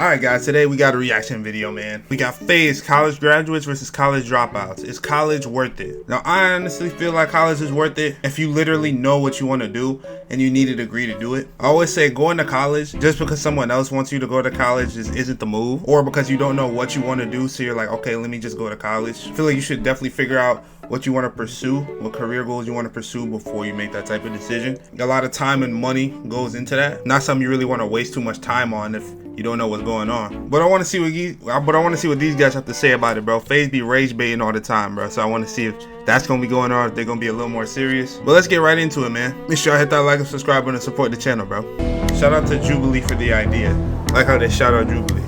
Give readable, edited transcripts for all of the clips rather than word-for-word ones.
Alright guys, today we got a reaction video, man. We got Faze, college graduates versus college dropouts. Is college worth it? Now, I honestly feel like college is worth it if you literally know what you want to do and you need a degree to do it. I always say going to college just because someone else wants you to go to college isn't the move, or because you don't know what you want to do, so you're like, okay, let me just go to college. I feel like you should definitely figure out what you want to pursue, what career goals you want to pursue before you make that type of decision. A lot of time and money goes into that. Not something you really want to waste too much time on if you don't know what's going on. But I want to see what these guys have to say about it, bro. Faze be rage baiting all the time, bro. So I want to see if that's gonna be going on, if they're gonna be a little more serious. But let's get right into it, man. Make sure I hit that like and subscribe button and support the channel, bro. Shout out to Jubilee for the idea. Like how they shout out Jubilee.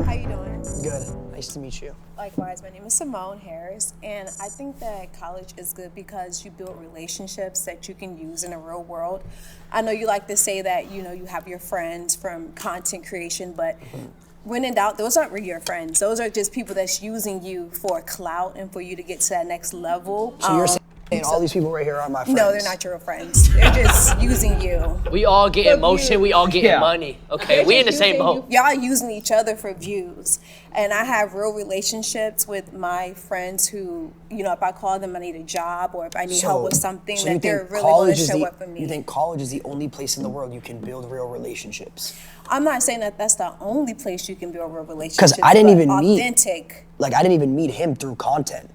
How you doing? Good. Nice to meet you. Likewise, my name is Simone Harris, and I think that college is good because you build relationships that you can use in the real world. I know you like to say that, you know, you have your friends from content creation, but when in doubt, those aren't really your friends. Those are just people that's using you for clout and for you to get to that next level. So you're saying all these people right here are my friends? No, they're not your friends. They're just using you. We all get emotion, we all get money. Okay, we in the same boat. Y'all using each other for views. And I have real relationships with my friends who, you know, if I call them I need a job or if I need help with something, that they're really going to show up for me. You think college is the only place in the world you can build real relationships? I'm not saying that that's the only place you can build real relationships. Because I didn't even authentic. I didn't even meet him through content.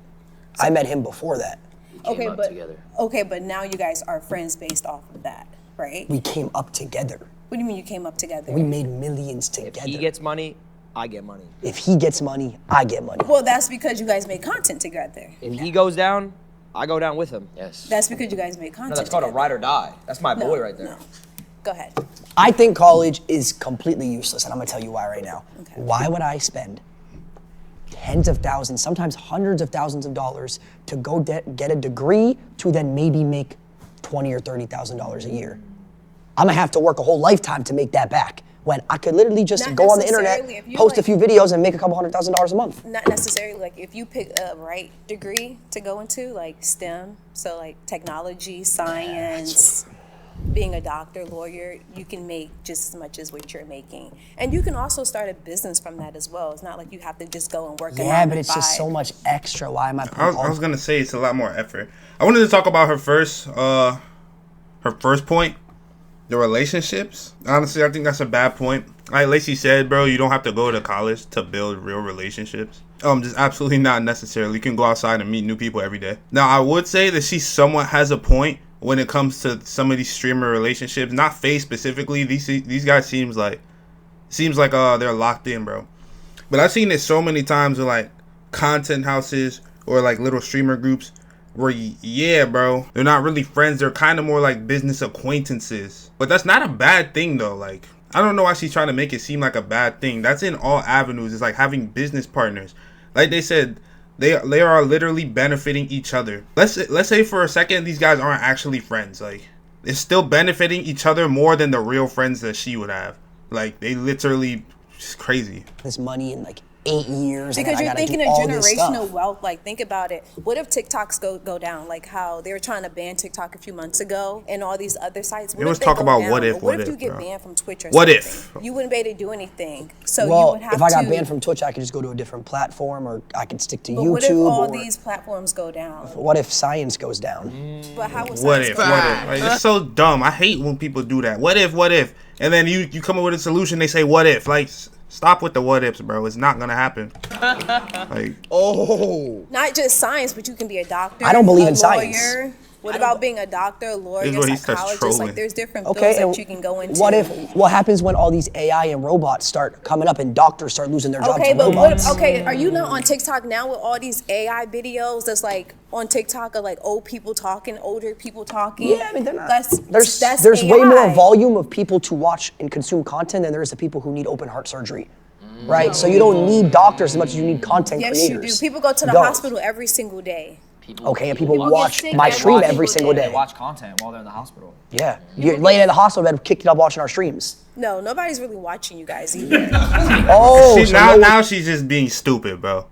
I met him before that. Okay, but now you guys are friends based off of that, right? We came up together. What do you mean you came up together? We made millions together. If he gets money, I get money. If he gets money, I get money. Well, that's because you guys made content together. If he goes down, I go down with him. Yes. That's because you guys made content No, that's called together. a ride or die. That's my boy right there. No. Go ahead. I think college is completely useless, and I'm gonna tell you why right now. Okay. Why would I spend tens of thousands, sometimes hundreds of thousands of dollars to go get a degree to then maybe make $20,000 or $30,000 a year? I'm gonna have to work a whole lifetime to make that back, when I could literally just Not go on the necessarily. internet, If you post a like- few videos, and make a couple $100,000 a month. Not necessarily. Like if you pick a right degree to go into, like STEM, so like technology, science, being a doctor, lawyer, you can make just as much as what you're making. And you can also start a business from that as well. It's not like you have to just go and work a 9 Yeah, to but it's just 5. so much extra. Why am I? I was gonna say it's a lot more effort. I wanted to talk about her first point, the relationships. Honestly, I think that's a bad point. Like Lacey said, bro, you don't have to go to college to build real relationships. Just absolutely not necessarily. You can go outside and meet new people every day. Now, I would say that she somewhat has a point when it comes to some of these streamer relationships. Not Faze specifically. These guys seems like they're locked in, bro. But I've seen it so many times with like content houses or like little streamer groups where, yeah, bro, they're not really friends. They're kind of more like business acquaintances. But that's not a bad thing though. Like, I don't know why she's trying to make it seem like a bad thing. That's in all avenues. It's like having business partners. Like they said, they are literally benefiting each other. Let's say for a second these guys aren't actually friends. Like, they're still benefiting each other more than the real friends that she would have. Like, they literally, just crazy. This money in like 8 years. Because you're thinking of generational wealth. Like, think about it. What if TikToks go down? Like how they were trying to ban TikTok a few months ago and all these other sites. It was talk about what if you get bro. banned from Twitch or what something? if? You wouldn't be able to do anything. So Well, you would have if I got banned from Twitch, I could just go to a different platform, or I could stick to YouTube. What if all these platforms go down? What if science goes down? But how would What science if? go down? Like, it's so dumb. I hate when people do that. What if? And then you come up with a solution. They say what if? Like, stop with the what ifs, bro. It's not gonna happen. Like, Not just science, but you can be a doctor. I don't believe in lawyer. Science. What about being a doctor, a lawyer, This is where he starts psychologist? trolling. Like, there's different Okay, fields and that you can go into. what happens when all these AI and robots start coming up and doctors start losing their jobs Okay, to but robots? are you not on TikTok now with all these AI videos that's like on TikTok of like old people talking, older people talking? Yeah, I mean, they're not. That's There's way AI. more volume of people to watch and consume content than there is the people who need open heart surgery. Right? So you don't need doctors as much as you need content Yes, creators. you do. People go to the Don't. hospital every single day. Okay, and people People get watch sick my every stream single every single day. day. They watch content while they're in the hospital. Yeah. You're laying in the hospital bed, kicked it up watching our streams. No, nobody's really watching you guys either. Oh, so now she's just being stupid, bro.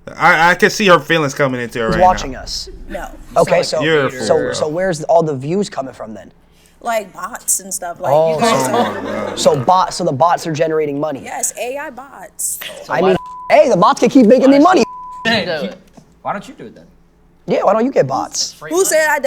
I can see her feelings coming into her who's right watching now. us? No. Okay, like so You're a fool, so where's all the views coming from then? like bots and stuff. Like Oh, you guys Oh are, my god. So the bots are generating money. yes, AI bots. I mean, hey, the bots can keep making me money. Why don't you do it then? Yeah, why don't you get bots? Who said I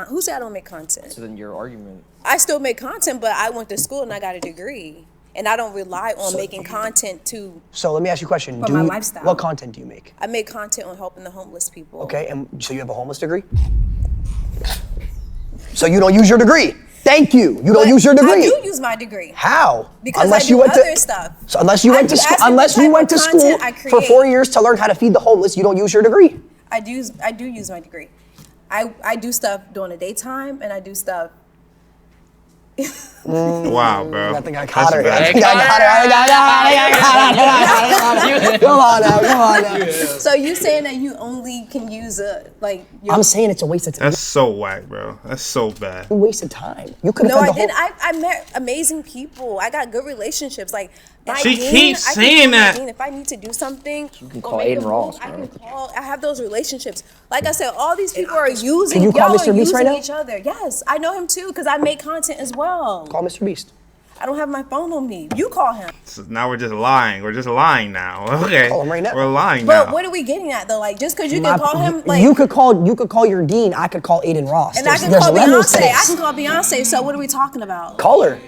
Who said I don't make content? So then your argument. I still make content, but I went to school and I got a degree, and I don't rely on making content to. So let me ask you a question. For my lifestyle. What content do you make? I make content on helping the homeless people. Okay, and so you have a homeless degree? So you don't use your degree. Thank you. You don't use your degree. I do use my degree. How? Because I do other stuff. So unless you went to school, for 4 years to learn how to feed the homeless, you don't use your degree. I do use my degree. I do stuff during the daytime, and I do stuff. Wow, bro. I think I caught her. That's I bad. think I got her. Come on now. So you saying that you only can use I'm saying it's a waste of time. That's so whack, bro. That's so bad. A waste of time. You could have No, fed I the whole. didn't. I met amazing people. I got good relationships. Like my She dean, keeps I can saying call my that. dean if I need to do something. You can call Aiden Ross, I bro. can call. I have those relationships. Like I said, all these people are using. Can you call y'all Mr. are Beast right using now? each other. Yes, I know him too because I make content as well. Call Mr. Beast. I don't have my phone on me. You call him. So now we're just lying. We're just lying now. Okay. Call him right now. We're lying But now. what are we getting at though? Like just because you can call him, like you could call your dean. I could call Aiden Ross. and I can There's call levels to Beyonce. I this. can call Beyonce. So what are we talking about? Call her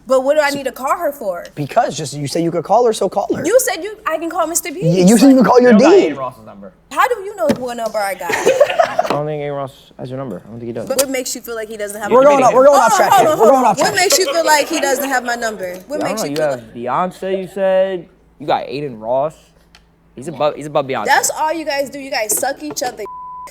But what do I need to call her for? because just you said you could call her, so call her. You said I can call Mr. B. You said you could call your You don't got dean. Aiden Ross's number. How do you know what number I got? I don't think Aiden Ross has your number. I don't think he does. What makes you feel like he doesn't have We're my going number? off track here. We're going off track. What makes you feel like he doesn't have my number? What I makes don't you know. You feel have like Beyonce. You said you got Aiden Ross. He's above Beyonce. that's all you guys do? You guys suck each other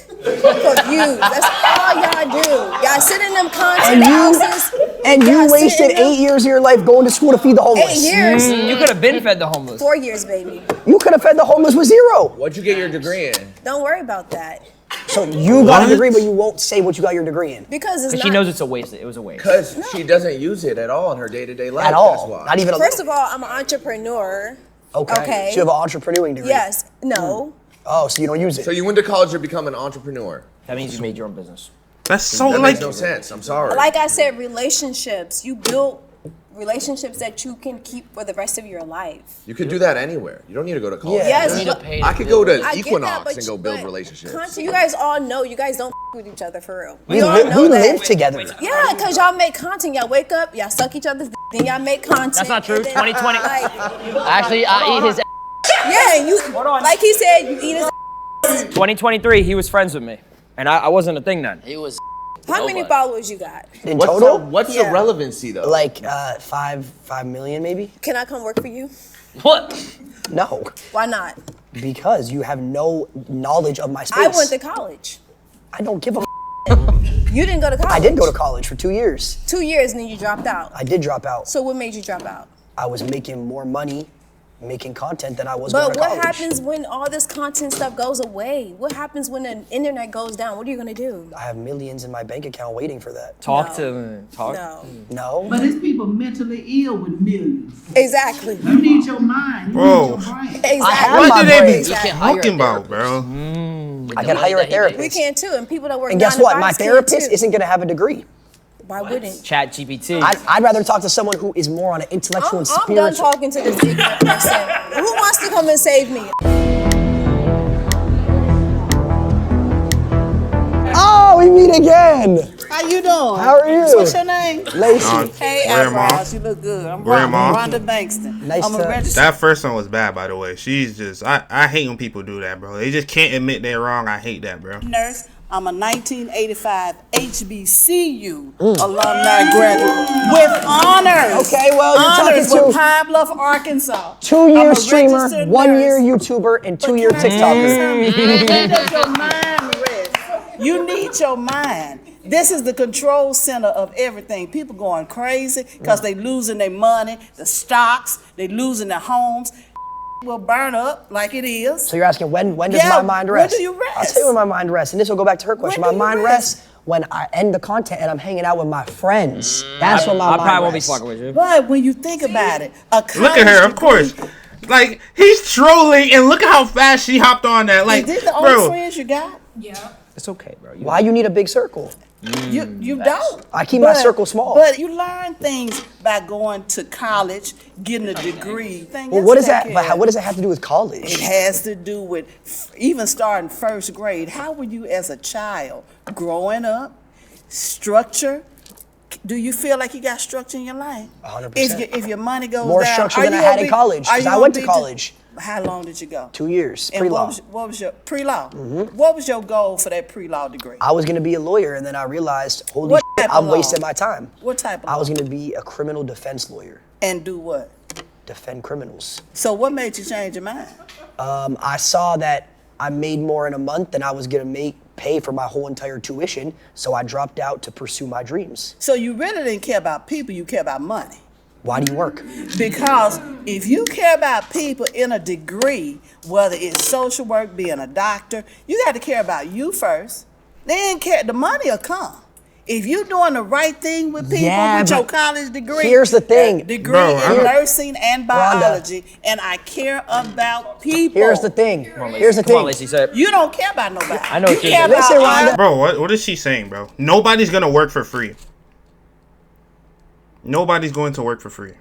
for views. That's all y'all do. Y'all sit in them content houses. And you Y'all sit wasted in them- 8 years of your life going to school to feed the 8 homeless. years. You could have been fed the homeless. 4 years, baby. You could have fed the homeless with 0. What'd you get your degree in? Don't worry about that So you got What? a degree, but you won't say what you got your degree in because it's Because not. she knows it's a waste. It was a waste. Because she doesn't use it at all in her day-to-day life. at That's all. why. Not even a First little. of all, I'm an entrepreneur. Okay. So you have an entrepreneuring degree. Yes. No. Oh, so you don't use it. So you went to college to become an entrepreneur. That means you made your own business. That's so That like. makes no sense. I'm sorry. Like I said, relationships. You build relationships that you can keep for the rest of your life. You could do that anywhere. You don't need to go to college. Yeah. Yes, You need to but pay I could go to I get Equinox that, but and go build relationships. You guys all know you guys don't with each other for real. we all li- know we that. live together. Yeah, because y'all make content. Y'all wake up, y'all suck each other's then y'all make content. That's not true. and then, 2020. Like, Actually, I eat his. yeah, and you like he said, you eat his. 2023, he was friends with me, and I wasn't a thing then. He was. How many Nobody. followers you got? In What's total, the Yeah. relevancy though? like 5 million maybe. Can I come work for you? What? No, Why not? because you have no knowledge of my space. I went to college. I don't give a. You didn't go to college. I did go to college for 2 years. 2 years and then you dropped out. I did drop out. So what made you drop out? I was making more money making content than I was going But to what college. happens when all this content stuff goes away? What happens when the internet goes down? What are you gonna do? I have millions in my bank account waiting for that. Talk No. to him. Talk. No. No. But it's people mentally ill with millions. Exactly. You need your mind. You Bro. need your brain. Exactly. have What my do they brain. be You can't hire a talking about, therapist. bro? I can hire a therapist. We can too, and people that work And guess 9 to what? My 5s can therapist too. isn't going to have a degree. Why wouldn't? Chat GPT. I'd rather talk to someone who is more on an intellectual I'm and done spiritual. talking to this ignorant person. Who wants to come and save me? Oh, we meet again. How you doing? How are you? What's your name? Lacey. Hey, Grandma. Ross, you look good. I'm Grandma. Rhonda Bankston. Nice I'm a to- registered. That first one was bad, by the way. She's just. I hate when people do that, bro. They just can't admit they're wrong. I hate that, bro. Nurse. I'm a 1985 HBCU alumni graduate with honors. Okay, well, you're honors talking to- with Pine Bluff, Arkansas. 2-year I'm a streamer, registered 1-year nurse. YouTuber, and 2-year But can I TikToker. tell you something? Let your mind rest. You need your mind. This is the control center of everything. People going crazy because they losing their money, the stocks, they losing their homes. Will burn up like it is. So you're asking when does Yeah, my mind when rest? do you rest? I'll tell you when my mind rests, and this will go back to her question. When My do you mind rest? rests when I end the content and I'm hanging out with my friends. That's when my I mind probably won't be rests. fucking with you. But when you think about it, a Look at her, of course. Like he's trolling, and look at how fast she hopped on that. Like, Is this the only bro. friends you got? It's okay, bro. Why you need a big circle? You don't. I keep my circle small. But you learn things by going to college, getting a degree. Well, what does that? But what does that have to do with college? It has to do with even starting first grade. How were you as a child growing up? Structure. Do you feel like you got structure in your life? 100%. If your money goes More down, structure than I had in college, because I went to college. How long did you go? 2 years, And pre-law. what was your pre-law? What was your goal for that pre-law degree? I was gonna be a lawyer, and then I realized, holy What shit, type of I'm law? wasting my time. What type of I was law? gonna be a criminal defense lawyer, And do what? defend criminals. So what made you change your mind? I saw that I made more in a month than I was gonna pay for my whole entire tuition, so I dropped out to pursue my dreams. So you really didn't care about people, you care about money. Why do you work? Because if you care about people in a degree, whether it's social work, being a doctor, you got to care about you first. Then the money will come. If you're doing the right thing with people with your college degree, here's the thing. degree in nursing and biology, and I care about people. Here's the thing. Here's the Come on, thing. Lacey. Say it. You don't care about nobody. I know you what you're care saying. about Listen, Rhonda. Bro, what is she saying, bro? Nobody's gonna work for free. Nobody's going to work for free.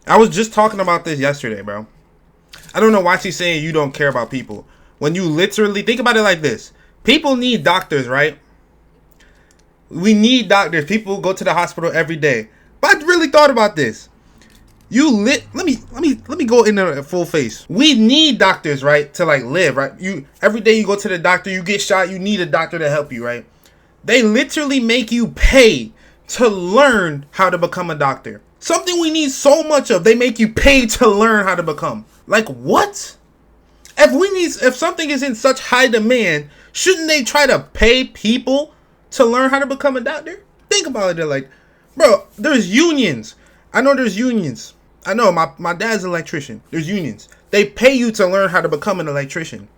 I was just talking about this yesterday, bro. I don't know why she's saying you don't care about people. When you literally think about it like this. People need doctors, right? We need doctors. People go to the hospital every day. But I really thought about this. Let me go into a full face. We need doctors, right? To like live, right? Every day you go to the doctor, you get shot, you need a doctor to help you, right? They literally make you pay to learn how to become a doctor. Something we need so much of, they make you pay to learn how to become. Like what? If something is in such high demand, shouldn't they try to pay people to learn how to become a doctor? Think about it like, bro, there's unions. I know there's unions. I know my dad's an electrician. There's unions. They pay you to learn how to become an electrician.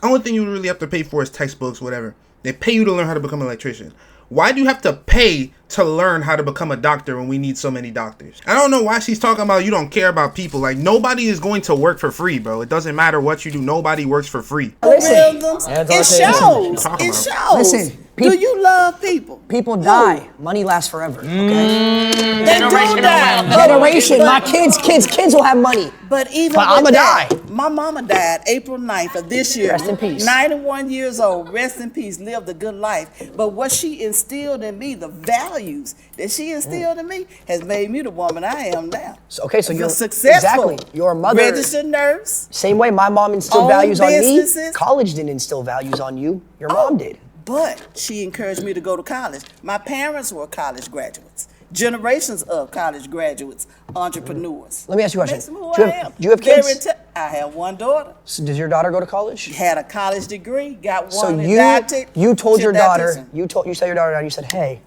Only thing you really have to pay for is textbooks, whatever. They pay you to learn how to become an electrician. Why do you have to pay to learn how to become a doctor when we need so many doctors? I don't know why she's talking about you don't care about people. Like, nobody is going to work for free, bro. It doesn't matter what you do. Nobody works for free. Listen. It shows. It shows. Listen. Do you love people? People die. Money lasts forever. Okay? They do die. Generation. My kids will have money. But even But with I'ma that, die. my mama died April 9th of this year. Rest in peace. 91 years old. Rest in peace. Lived a good life. But what she instilled in me, the values that she instilled in me, has made me the woman I am now. So you're successful. Exactly. Your mother. Registered nurse. Same way my mom instilled Own values on me. businesses. College didn't instill values on you. Your mom did. But she encouraged me to go to college. My parents were college graduates. Generations of college graduates, entrepreneurs. Let me ask you a Makes question. me who Do I you have- am. do you have kids? I have one daughter. So does your daughter go to college? Had a college degree, got So one you told she's your a daughter, dietitian. you sat your daughter down, you said, hey,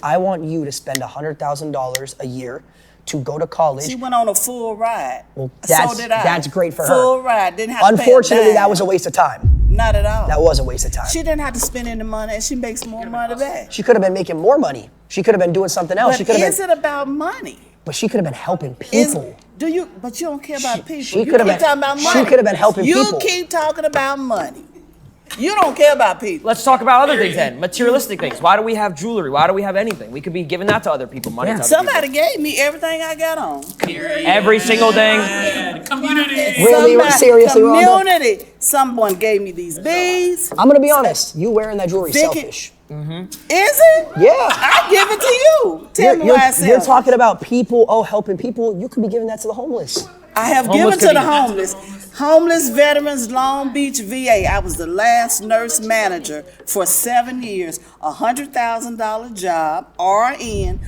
I want you to spend $100,000 a year to go to college. She went on a full ride. Well, so did I. that's great for her. Full ride, didn't have to pay a Unfortunately, dime. that was a waste of time. Not at all. That was a waste of time. She didn't have to spend any money, and she makes more money back. She could have been making more money. She could have been doing something else. But is it about money? But she could have been helping Is- people. But you don't care about people. she You could have keep been- talking about she money. could have been helping people. You keep talking about money. You don't care about people. Let's talk about other things then. Materialistic things. Why do we have jewelry? Why do we have anything? We could be giving that to other people. Money to other Somebody gave me everything I got on. people. Every single thing. Really, seriously, Rhonda? Community. Someone gave me these beads. I'm gonna be honest. You wearing that jewelry is Vicky- selfish. Is it? Yeah. I give it to you. Tell me why it's You're selfish. talking about people, helping people. You could be giving that to the homeless. I have Homeless given to could the be- homeless. Homeless veterans, Long Beach VA. I was the last nurse manager for 7 years. $100,000 job, RN,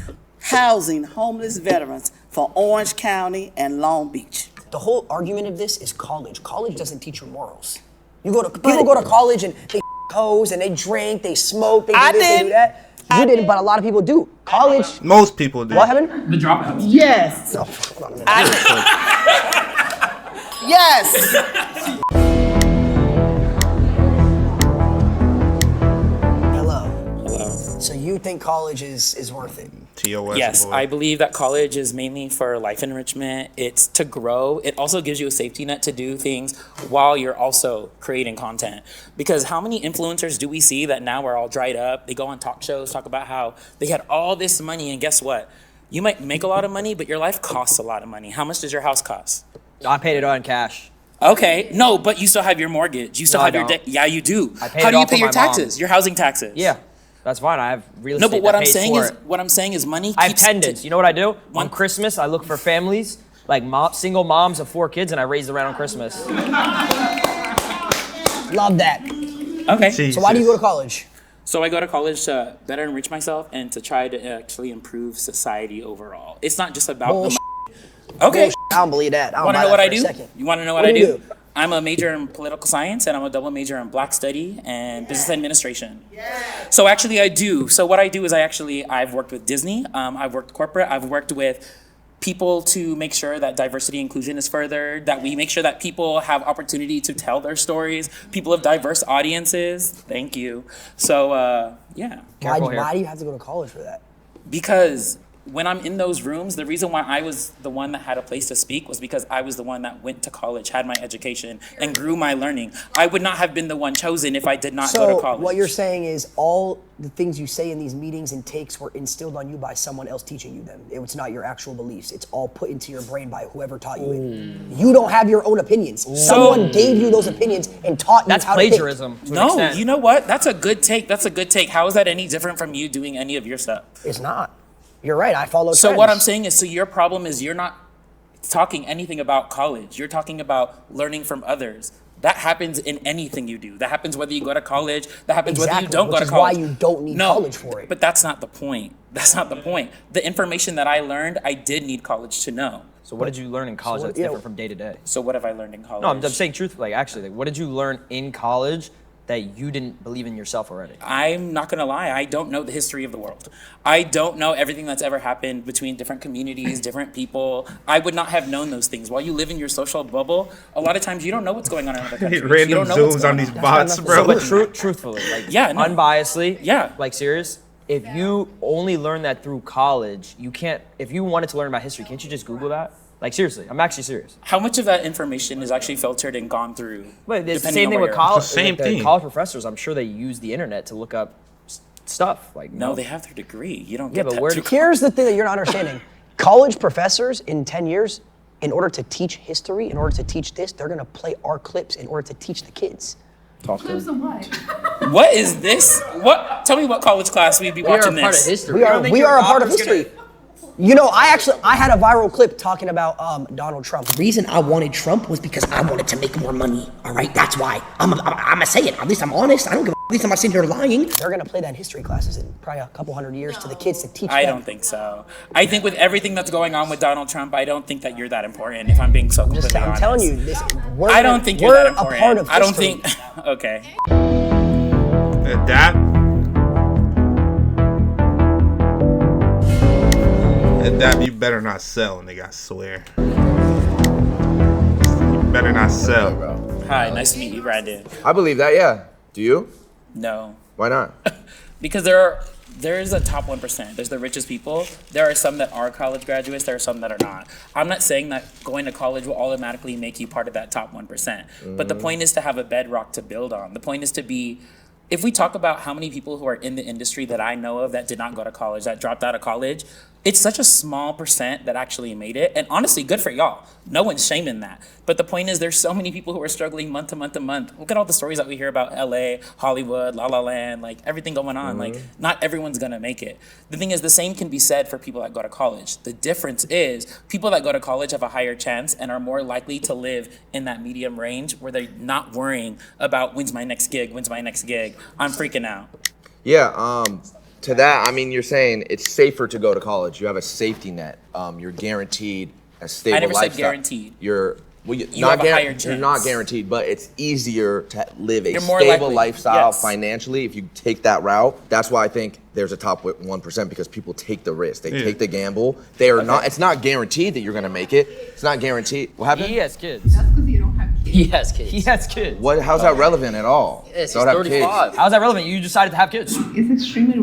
housing homeless veterans for Orange County and Long Beach. The whole argument of this is college. College doesn't teach you morals. People go to college and they hoes and they drink, they smoke, they do I this, they do didn't. that. You didn't, but a lot of people do. College. Most people do. What happened? The dropouts. Yes. No, hold on a minute. Yes. Hello. So you think college is worth it? TOS. Yes, boy. I believe that college is mainly for life enrichment. It's to grow. It also gives you a safety net to do things while you're also creating content. Because how many influencers do we see that now are all dried up? They go on talk shows, talk about how they had all this money, and guess what? You might make a lot of money, but your life costs a lot of money. How much does your house cost? I paid it all in cash. Okay, no, but you still have your mortgage. You still No, have I your don't. debt. Yeah, you do. I paid How it do you all pay for your my taxes? mom. Your housing taxes. Yeah, that's fine. I have real estate. No, but what that I'm pays saying for is, it. what I'm saying is, money. I have keeps pendants. You know what I do? One- On Christmas, I look for families, like single moms of 4 kids, and I raise them around on Christmas. Love that. Okay. So why do you go to college? So I go to college to better enrich myself and to try to actually improve society overall. It's not just about Bullshit. the. Okay. Bullshit. I don't believe that. I don't Want to buy know that what for I a do? second. You want to know What what I do you do? do? I'm a major in political science and I'm a double major in Black Study and Business Administration. So actually I do. So what I do is I've worked with Disney, I've worked corporate, I've worked with people to make sure that diversity inclusion is furthered, that we make sure that people have opportunity to tell their stories, people of diverse audiences. Thank you. So yeah. Careful here. Why do you have to go to college for that? Because when I'm in those rooms, the reason why I was the one that had a place to speak was because I was the one that went to college, had my education, and grew my learning. I would not have been the one chosen if I did not go to So college. what you're saying is all the things you say in these meetings and takes were instilled on you by someone else teaching you them. It's not your actual beliefs. It's all put into your brain by whoever taught you it. You don't have your own opinions. Someone gave you those opinions and taught you That's how to think. plagiarism. To an No, extent. you know what? That's a good take. That's a good take. How is that any different from you doing any of your stuff? It's not. You're right. I follow So trends. what I'm saying is, so your problem is you're not talking anything about college. You're talking about learning from others. That happens in anything you do. That happens whether you go to college. That happens whether you Exactly, don't go which to is college. why you don't need college for it. But that's not the point. That's not the point. The information that I learned, I did need college to know. So what did you learn in college that's different from day to day? So what have I learned in college? No, I'm saying truthfully, actually. Like, what did you learn in college that you didn't believe in yourself already? I'm not gonna lie, I don't know the history of the world. I don't know everything that's ever happened between different communities, different people. I would not have known those things. While you live in your social bubble, a lot of times you don't know what's going on in other countries. You Random don't know what's zooms on going these bots, nothing bro. to So, but truthfully, like, Yeah, no. unbiasedly, Yeah. like, serious. If you only learn that through college, you can't. If you wanted to learn about history, can't you just Google that? Like, seriously, I'm actually serious. How much of that information is actually filtered and gone through? But it's the depending same on thing where with you're- college. It's the same with thing. College professors, I'm sure they use the internet to look up stuff. Like, No, they have their degree. You don't Yeah, get but that where through do- Here's the thing that you're not understanding. College professors in 10 years, in order to teach history, in order to teach this, they're gonna play our clips in order to teach the kids. Clips of what? What is this? What? Tell me what college class we'd be We are a watching part of this. history. We are a part of history. You know, I had a viral clip talking about Donald Trump. The reason I wanted Trump was because I wanted to make more money. All right, that's why. I'm gonna say it. At least I'm honest. I don't give a. At least I'm not sitting here lying. They're gonna play that in history classes in probably a couple hundred years to the kids to teach I them. don't think so. I think with everything that's going on with Donald Trump, I don't think that you're that important. If I'm being so completely I'm honest. telling you, this. I don't think you're we're that a important. part of I don't history. think. Okay. Adapt. Adapt, you better not sell, nigga, I swear. You better not sell. Hi, nice to meet you, Brandon. I believe that, yeah. Do you? No, Why not? because there's a top 1%. There's the richest people. There are some that are college graduates. There are some that are not. I'm not saying that going to college will automatically make you part of that top 1%. But the point is to have a bedrock to build on. The point is to be. If we talk about how many people who are in the industry that I know of that did not go to college, that dropped out of college, it's such a small percent that actually made it. And honestly, good for y'all. No one's shaming that. But the point is there's so many people who are struggling month to month to month. Look at all the stories that we hear about LA, Hollywood, La La Land, like everything going on. Like not everyone's gonna make it. The thing is the same can be said for people that go to college. The difference is people that go to college have a higher chance and are more likely to live in that medium range where they're not worrying about when's my next gig, I'm freaking out. Yeah, to that, I mean, you're saying it's safer to go to college. You have a safety net. You're guaranteed a stable I never lifestyle. said guaranteed. You're You have a higher You're not chance. guaranteed, but it's easier to live a You're more stable likely, lifestyle yes. financially if you take that route. That's why I think there's a top 1% because people take the risk. They take the gamble. They are not. It's not guaranteed that you're gonna make it. It's not guaranteed. What happened? He has kids. That's because you don't have kids. He has kids. He has kids. What? How's that relevant at all? Yes, he's Don't have kids. 35. How's that relevant? You decided to have kids. It's extremely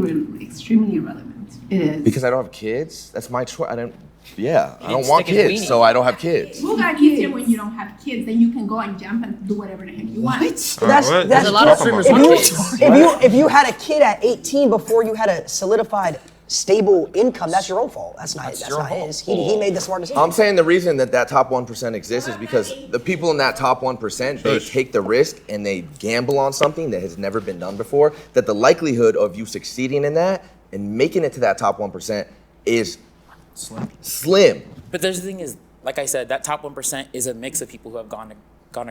relevant. It is. Because I don't have kids. That's my choice. I don't didn't want stick his kids, weenie. so I don't have kids. Who got easier when you don't have kids? Then you can go and jump and do whatever the heck you want. That's There's a lot of streamers if with you, kids. if you had a kid at 18 before you had a solidified stable income, that's your own fault. That's not his. He made the smart decision. I'm saying the reason that top 1% exists is because the people in that top 1%, they take the risk and they gamble on something that has never been done before, that the likelihood of you succeeding in that and making it to that top 1% is slim. But there's the thing is, like I said, that top 1% is a mix of people who have gone to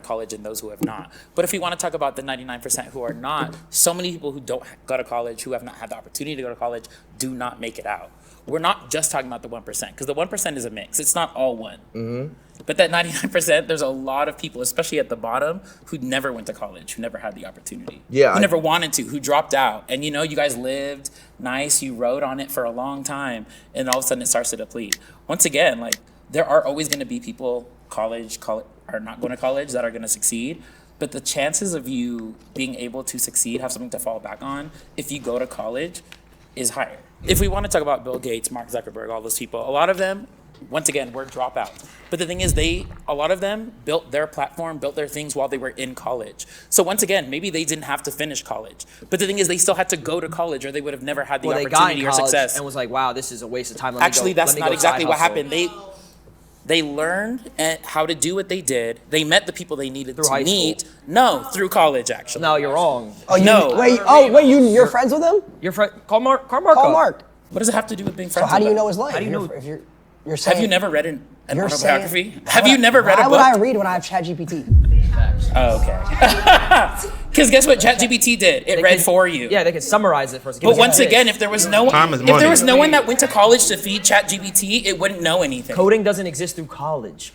college and those who have not. But if we want to talk about the 99% who are not, so many people who don't go to college, who have not had the opportunity to go to college, do not make it out. We're not just talking about the 1%, because the 1% is a mix. It's not all one. Mm-hmm. But that 99%, there's a lot of people, especially at the bottom, who never went to college, who never had the opportunity. Yeah, who never wanted to, who dropped out. And you know, you guys lived nice, you rode on it for a long time, and all of a sudden it starts to deplete. Once again, like, there are always going to be people are not going to college that are going to succeed, but the chances of you being able to succeed, have something to fall back on if you go to college, is higher. If we want to talk about Bill Gates, Mark Zuckerberg, all those people, a lot of them, once again, were dropouts. But the thing is, a lot of them built their platform, built their things while they were in college. So once again, maybe they didn't have to finish college. But the thing is, they still had to go to college, or they would have never had the opportunity or success. And was like, wow, this is a waste of time. Actually, that's not exactly what happened. They learned how to do what they did. They met the people they needed to meet. No, through college, actually. No, you're wrong. You're friends with him? Your friend, call Mark. Call Mark. What does it have to do with being So friends how with do you them? know his life? How do you know? If you're saying, Have you never read an you're autobiography? saying- Have you never read a book? Why would I read when I have ChatGPT? Oh, okay. Because guess what ChatGPT did? It read for you. Yeah, they can summarize it for us. But once again, if there was no Time is if there money. was no one that went to college to feed ChatGPT, it wouldn't know anything. Coding doesn't exist through college.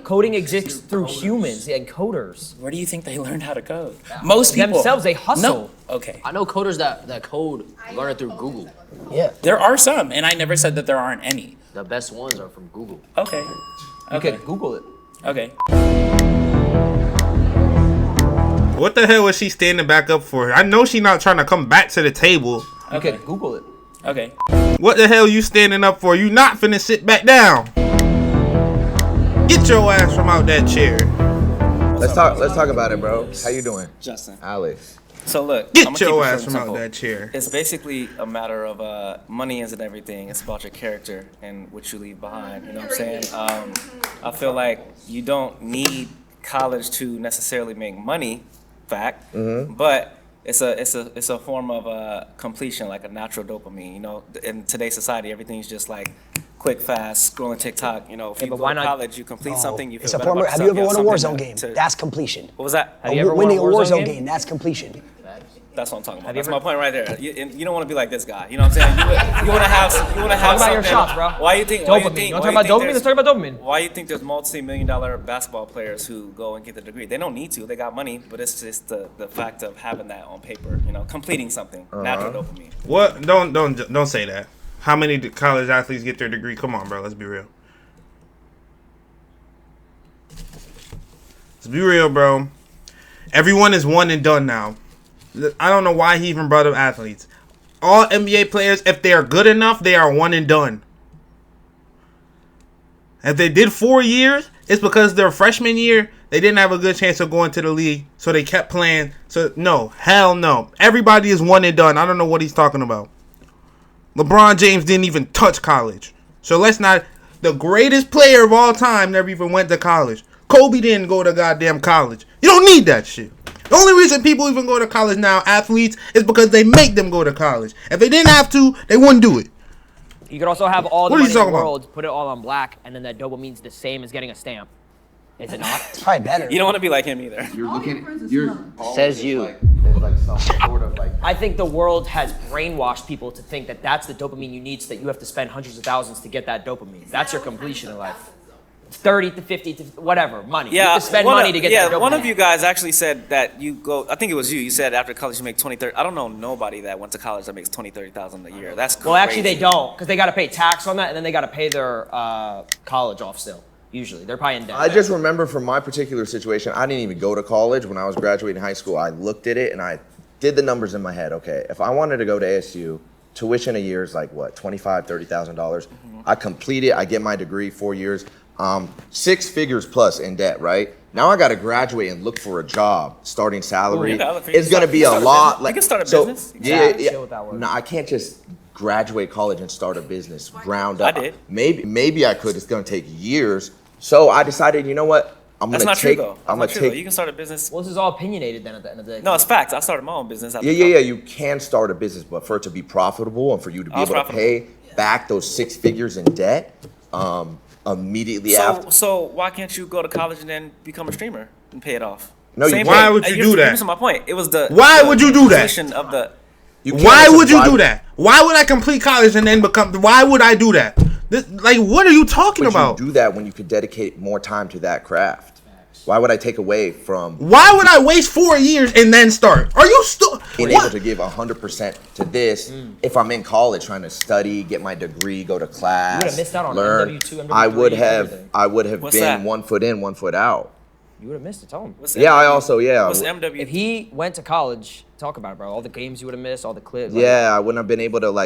Coding exists through humans and coders. Where do you think they learned how to code? Most people Themselves, they hustle. No. Okay. I know coders that code learn it through Google. Yeah. There are some, and I never said that there aren't any. The best ones are from Google. Okay. Okay, Google it. Okay. What the hell was she standing back up for? I know she not trying to come back to the table. Okay. Google it. Okay. What the hell you standing up for? You not finna sit back down. Get your ass from out that chair. Let's talk about it, bro. How you doing? Justin. Alex. So look, Get I'ma keep your it ass short and from out simple. that chair. It's basically a matter of money isn't everything. It's about your character and what you leave behind. You know what I'm saying? I feel like you don't need college to necessarily make money, fact, but it's a form of completion, like a natural dopamine. You know, in today's society, everything's just like quick, fast, scrolling TikTok. You know, if you but go why to not- college, you complete something. You feel It's a better form about of, have you yourself, ever won a have Warzone something game? to- That's completion. What was that? Have you ever won Winning a a Warzone Warzone game? game, that's completion. That's what I'm talking about. Have you That's ever- my point right there. You don't want to be like this guy. You know what I'm saying? You want to have Talk about your something- shots, bro. Why you think? Dopamine. Why You want to talk about dopamine? Let's talk about dopamine. Why you think there's multi-million-dollar basketball players who go and get the degree? They don't need to. They got money, but it's just the fact of having that on paper. You know, completing something. Natural dopamine. What? Don't say that. How many college athletes get their degree? Come on, bro. Let's be real. Let's be real, bro. Everyone is one and done now. I don't know why he even brought up athletes. All NBA players, if they are good enough, they are one and done. If they did 4 years, it's because their freshman year, they didn't have a good chance of going to the league, so they kept playing. So, no. Hell no. Everybody is one and done. I don't know what he's talking about. LeBron James didn't even touch college. So let's not... The greatest player of all time never even went to college. Kobe didn't go to goddamn college. You don't need that shit. The only reason people even go to college now, athletes, is because they make them go to college. If they didn't have to, they wouldn't do it. You could also have all the What are you money in the talking about? world, put it all on black, and then that dopamine's the same as getting a stamp. Is it not? It's probably better. You don't want to be like him either. You're looking. You're. Says you. Like some sort of like. I think the world has brainwashed people to think that that's the dopamine you need, so that you have to spend hundreds of thousands to get that dopamine. That's your completion in life. 30 to 50 to whatever, money. You have to spend money to get that dopamine. One of you guys actually said that you go, I think it was you, you said after college you make 20, 30, I don't know nobody that went to college that makes 20, 30,000 a year. That's crazy. Well, actually they don't, because they got to pay tax on that, and then they got to pay their college off still, usually. They're probably in debt. I just remember from my particular situation, I didn't even go to college. When I was graduating high school, I looked at it and I did the numbers in my head. Okay, if I wanted to go to ASU, tuition a year is like what, $25,000, $30,000. I complete it. I get my degree, 4 years. 6 figures plus in debt, right? Now I got to graduate and look for a job. Starting salary is going to be a lot. You can start a business. Yeah. No, I can't just graduate college and start a business ground up. I did. Maybe I could. It's going to take years. So I decided, you know what? That's not true though. I'm gonna take. You can start a business. Well, this is all opinionated then at the end of the day. No, it's facts. I started my own business. Yeah. You can start a business, but for it to be profitable and for you to be able to pay back those 6 figures in debt, immediately after. So why can't you go to college and then become a streamer and pay it off? No, why would you do that? This is my point. It was the. Why would you do that? Of the. Why would you do that? Why would I complete college and then become? Why would I do that? What are you talking about? You do that when you could dedicate more time to that craft. Why would I take away from? Why would I waste 4 years and then start? Are you still being able to give 100% to this? If I'm in college trying to study, get my degree, go to class, you would have missed out on learn. MW2, MW3, I would have What's been that? 1 foot in, 1 foot out. You would have missed it. Tell him. What's Yeah, MW? I also What's MW? If he went to college, talk about it, bro. All the games you would have missed, all the clips. Yeah, I wouldn't have been able to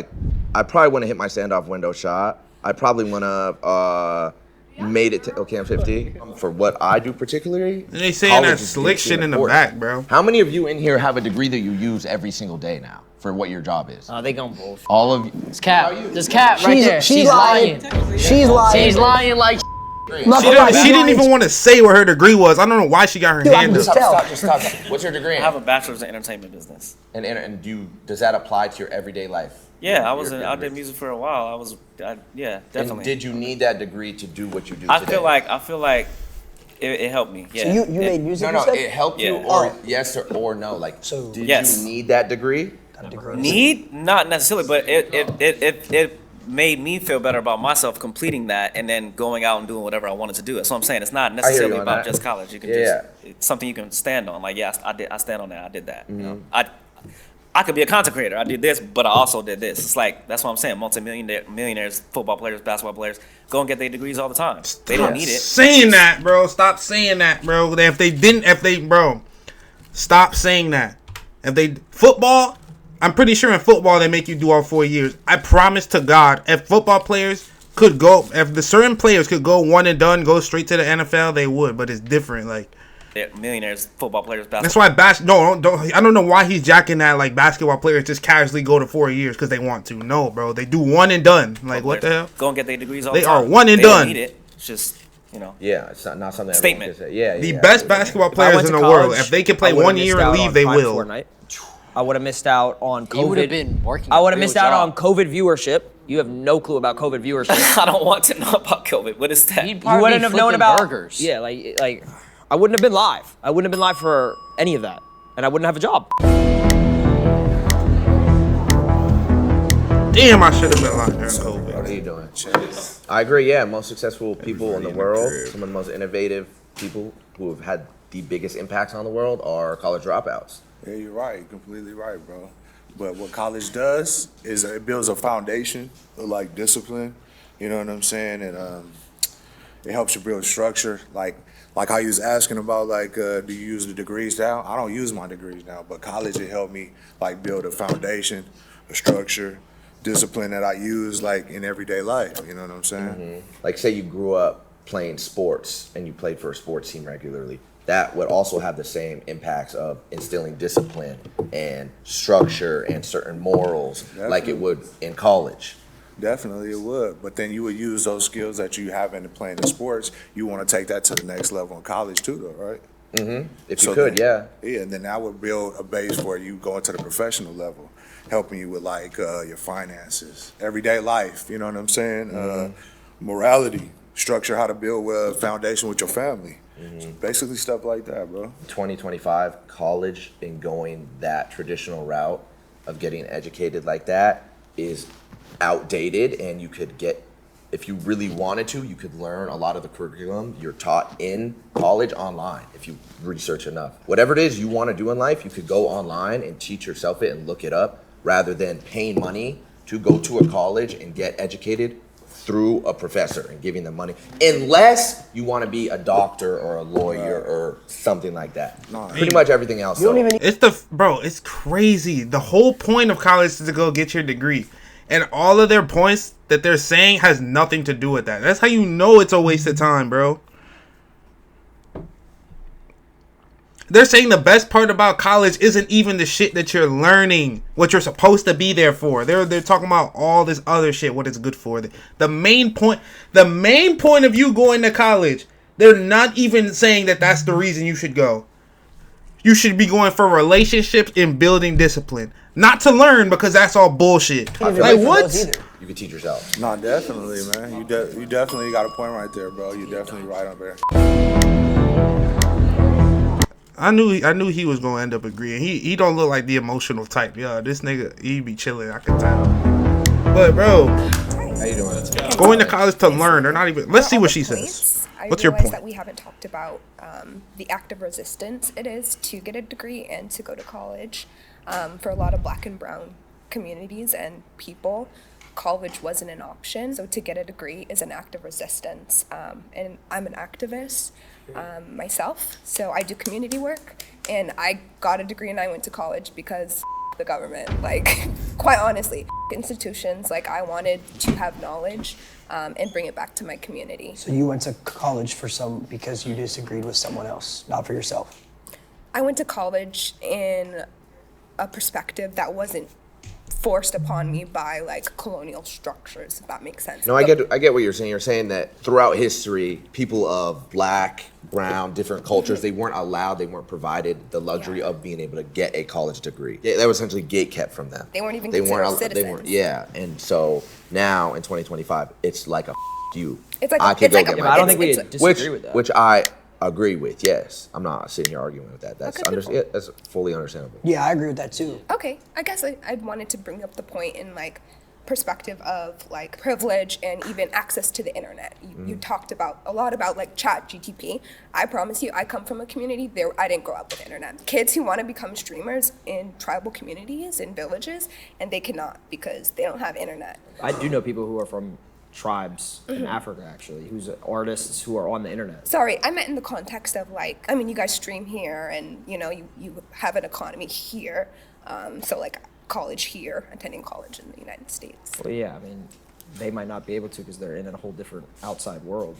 I probably wouldn't have hit my standoff window shot. I probably wouldn't have made it to I'm 50 for what I do particularly. They saying that slick shit in the back, bro. How many of you in here have a degree that you use every single day now for what your job is? They gon' bullshit. All of you. It's Cap. There's Cap right there. She's lying. She's lying. She's lying like. She didn't even want to say what her degree was. I don't know why she got her hand up. Stop. What's your degree? I have a bachelor's in entertainment business. And does that apply to your everyday life? Yeah, I did music for a while. Yeah, definitely. And did you need that degree to do what you do I today? feel like it helped me. Yeah. So you made music? No, you said? it helped you, or yes or no. Did Yes. you need that degree? Need? Not necessarily, but it made me feel better about myself completing that and then going out and doing whatever I wanted to do. That's what I'm saying. It's not necessarily about just college. You can it's something you can stand on. Like, yes, I stand on that. I did that. You know? I could be a content creator. I did this, but I also did this. It's like, that's what I'm saying. Millionaires, football players, basketball players, go and get their degrees all the time. They don't need it. Saying that, bro. Stop saying that, bro. Stop saying that. Football, I'm pretty sure in football they make you do all 4 years. I promise to God, if the certain players could go one and done, go straight to the NFL, they would. But it's different, They're millionaires, football players, basketball. That's why I don't know why he's jacking that. Basketball players just casually go to 4 years because they want to. No, bro, they do one and done. What the hell? Go and get their degrees all the They time. are one and they done. Don't need it. It's just, Yeah, it's not something. Statement. Can say. Yeah. The best basketball players in the world, if they can play 1 year and leave, they will. Fortnite. I would have missed out on COVID. You would have been working. I would have missed out on COVID viewership. You have no clue about COVID viewership. I don't want to know about COVID. What is that? You wouldn't have known about burgers. Yeah, I wouldn't have been live. I wouldn't have been live for any of that, and I wouldn't have a job. Damn, I should have been live during COVID. What are you doing? I agree. Yeah, most successful people in the world, some of the most innovative people who have had the biggest impacts on the world are college dropouts. Yeah, you're right. You're completely right, bro. But what college does is it builds a foundation of discipline. You know what I'm saying? And it helps you build structure. Like how you was asking about do you use the degrees now? I don't use my degrees now, but college it helped me build a foundation, a structure, discipline that I use in everyday life. You know what I'm saying? Mm-hmm. Say you grew up playing sports and you played for a sports team regularly. That would also have the same impacts of instilling discipline and structure and certain morals like it would in college. Definitely it would. But then you would use those skills that you have in playing the sports. You want to take that to the next level in college too, though, right? Mm-hmm. If you could, yeah. Yeah, and then that would build a base for you going to the professional level, helping you with your finances, everyday life, you know what I'm saying? Morality, structure, how to build a foundation with your family. Basically stuff like that, bro. 2025, college and going that traditional route of getting educated like that is outdated, and you could if you really wanted to, you could learn a lot of the curriculum you're taught in college online if you research enough. Whatever it is you want to do in life, you could go online and teach yourself it and look it up rather than paying money to go to a college and get educated through a professor and giving them money, unless you want to be a doctor or a lawyer or something like that. Pretty much everything else. It's crazy. The whole point of college is to go get your degree. And all of their points that they're saying has nothing to do with that. That's how you know it's a waste of time, bro. They're saying the best part about college isn't even the shit that you're learning, what you're supposed to be there for. They're talking about all this other shit, what it's good for. The main point of you going to college, they're not even saying that that's the reason you should go. You should be going for relationships and building discipline, not to learn, because that's all bullshit. Like what? You can teach yourself. No, definitely, man. You definitely got a point right there, bro. You definitely right up there. I knew he was gonna end up agreeing. He don't look like the emotional type. Yeah, this nigga, he be chilling. I can tell. But bro, how you doing? Going to college to learn. They're not even. Let's see what she says. What's your point? That we haven't talked about the act of resistance it is to get a degree and to go to college. For a lot of Black and brown communities and people, college wasn't an option. So to get a degree is an act of resistance. And I'm an activist myself, so I do community work, and I got a degree and I went to college because the government, like, quite honestly, institutions. Like, I wanted to have knowledge and bring it back to my community. So you went to college because you disagreed with someone else, not for yourself? I went to college in a perspective that wasn't forced upon me by like colonial structures, if that makes sense. No, I get what you're saying. You're saying that throughout history, people of Black, brown, different cultures, they weren't allowed, they weren't provided the luxury of being able to get a college degree. That was essentially gatekept from them. They weren't even considered citizens. And so now in 2025, it's like a you. It's like I don't think we disagree with that. Which I agree with. Yes, I'm not sitting here arguing with that. That's that's fully understandable. Yeah, I agree with that too. Okay, I guess I wanted to bring up the point in like perspective of like privilege and even access to the internet. You talked about a lot about like chat GTP. I promise you, I come from a community there. I didn't grow up with internet. Kids who want to become streamers in tribal communities and villages, and they cannot because they don't have internet. I do know people who are from tribes in Africa, actually, who's artists who are on the internet. Sorry, I meant in the context of like, I mean, you guys stream here and you know, you have an economy here. So like college here, attending college in the United States. Well, yeah, I mean, they might not be able to because they're in a whole different outside world.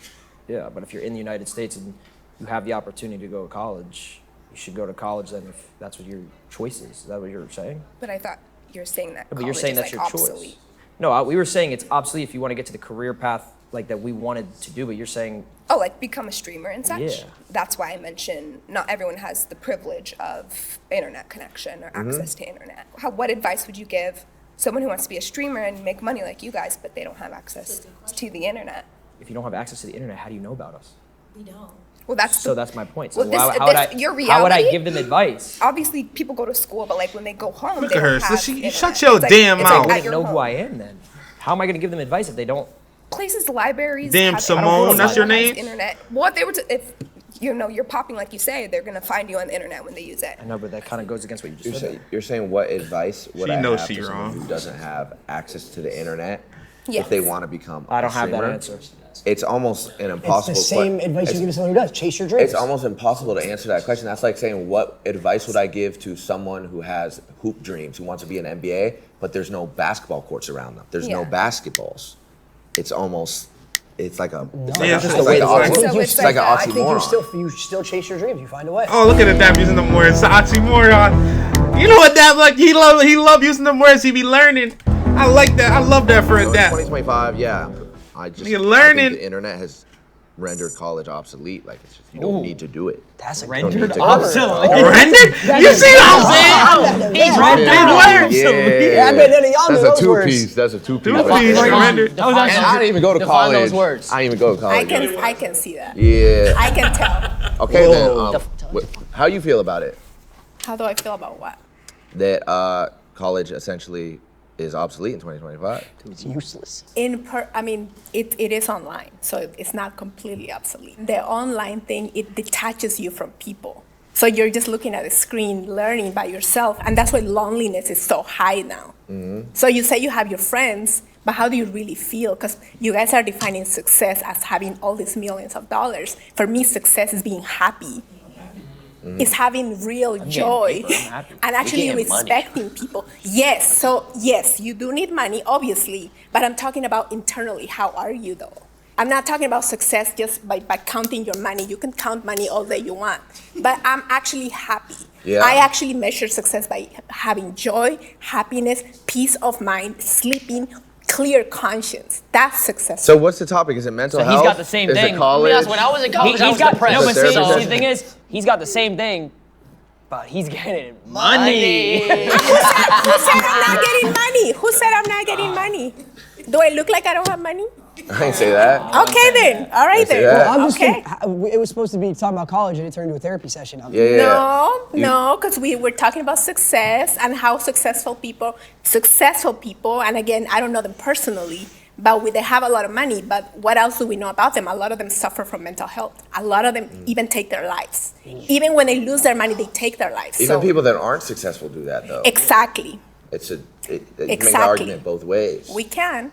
Yeah, but if you're in the United States and you have the opportunity to go to college, you should go to college then if that's what your choice is. Is that what you're saying? But I thought you're saying that but college you're saying is that's like your obsolete. choice. No, we were saying it's obsolete if you want to get to the career path like that we wanted to do, but you're saying... Oh, like become a streamer and such? Yeah. That's why I mentioned not everyone has the privilege of internet connection or access to internet. What advice would you give someone who wants to be a streamer and make money like you guys, but they don't have access to the internet? If you don't have access to the internet, how do you know about us? We don't. Well, that's my point. So well, how would I give them advice? Obviously, people go to school, but like when they go home, Look they at her. don't have So internet. shut your It's damn mouth. They wouldn't know who I am then. How am I going to give them advice if they don't? Places, libraries. Damn, have Simone, that's your name? Internet. Well, if they were to, if you know you're popping like you say, they're gonna find you on the internet when they use it. I know, but that kind of goes against what you just said. You're saying what advice would She I knows have she to someone wrong. who doesn't have access to the internet Yes. if they want to become I don't a have that streamer? answer. It's almost an impossible. It's the same advice you give to someone who does. Chase your dreams. It's almost impossible to answer that question. That's like saying, what advice would I give to someone who has hoop dreams, who wants to be an NBA, but there's no basketball courts around them. There's no basketballs. It's almost, it's like a, it's like, Yeah, it's it's like, just an the way oxy- it's it's like an I think oxymoron. you still chase your dreams. You find a way. Oh, look at the Dap using them words. Oxymoron. You know what Dap like? He love using them words. He be learning. I like that. I love that for a So in Dap. 2025, yeah. I You're think learning. the internet has rendered college obsolete. Like, it's just, you don't need to do it. That's a Rendered to go. obsolete. Rendered? You see what I'm saying? He's Yeah. Yeah, I bet none of y'all know That's those a two words. piece. That's a two piece. Two-piece rendered. And I didn't even go to Define college. those words. I didn't even go to college. I can see that. Yeah. I can tell. Okay Whoa. then. How you feel about it? How do I feel about what? That college essentially is obsolete in 2025. It's useless. I mean, it is online, so it's not completely obsolete. The online thing, it detaches you from people. So you're just looking at a screen, learning by yourself, and that's why loneliness is so high now. So you say you have your friends, but how do you really feel? Because you guys are defining success as having all these millions of dollars. For me, success is being happy. It's having real joy and actually respecting people. Yes, so yes, you do need money, obviously, but I'm talking about internally. How are you though? I'm not talking about success just by counting your money. You can count money all day you want, but I'm actually happy. Yeah. I actually measure success by having joy, happiness, peace of mind, sleeping, clear conscience. That's success. So what's the topic? Is it mental So health? he's got the same is thing. It college? Yes, when I was in college, I was depressed. No, but see, Therapist? the thing is, he's got the same thing, but he's getting Money. Who said I'm not getting money? Who said I'm not getting money? Do I look like I don't have money? I didn't say that. Okay then. All right then. that. I'm just Okay. kidding. It was supposed to be talking about college, and it turned into a therapy session. No, because we were talking about success and how successful people, and again, I don't know them personally, but they have a lot of money. But what else do we know about them? A lot of them suffer from mental health. A lot of them even take their lives. Even when they lose their money, they take their lives. Even people that aren't successful do that, though. Exactly. You make the Exactly. argument both ways. We can.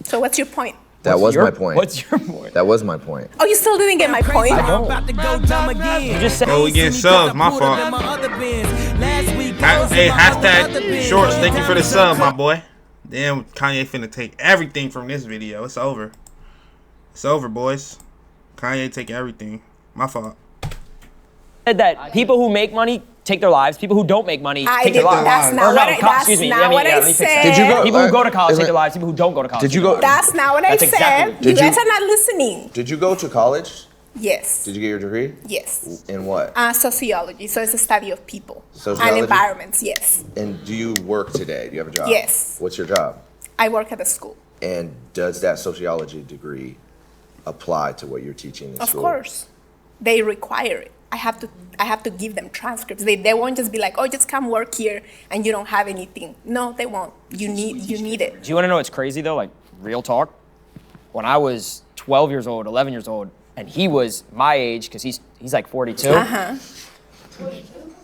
So what's your point? That was my point. What's your point? That was my point. Oh, you still didn't get my point? I don't. You just said, oh, we getting subs, my fault. Hey, hashtag shorts, thank you for the sub, my boy. Damn, Kanye finna take everything from this video. It's over. It's over, boys. Kanye take everything. My fault. Said that people who make money take their lives. People who don't make money I take their did. lives. That's not Or what no, I. That's excuse me. not what I let me fix that. said. Did you go? People who go to college take Isn't their lives. People who don't go to college. Did you take their go? lives. That's not what I That's said. exactly- You Did guys you- are not listening. Did you go to college? Yes. Did you get your degree? Yes. In what? Sociology. So it's a study of people Sociology? and environments. Yes. And do you work today? Do you have a job? Yes. What's your job? I work at a school. And does that sociology degree apply to what you're teaching in Of school? course, they require it. I have to give them transcripts. They won't just be like, oh, just come work here and you don't have anything. No, they won't. You need it. Do you want to know what's crazy though? Like real talk. When I was 12 years old, 11 years old, and he was my age because he's like 42.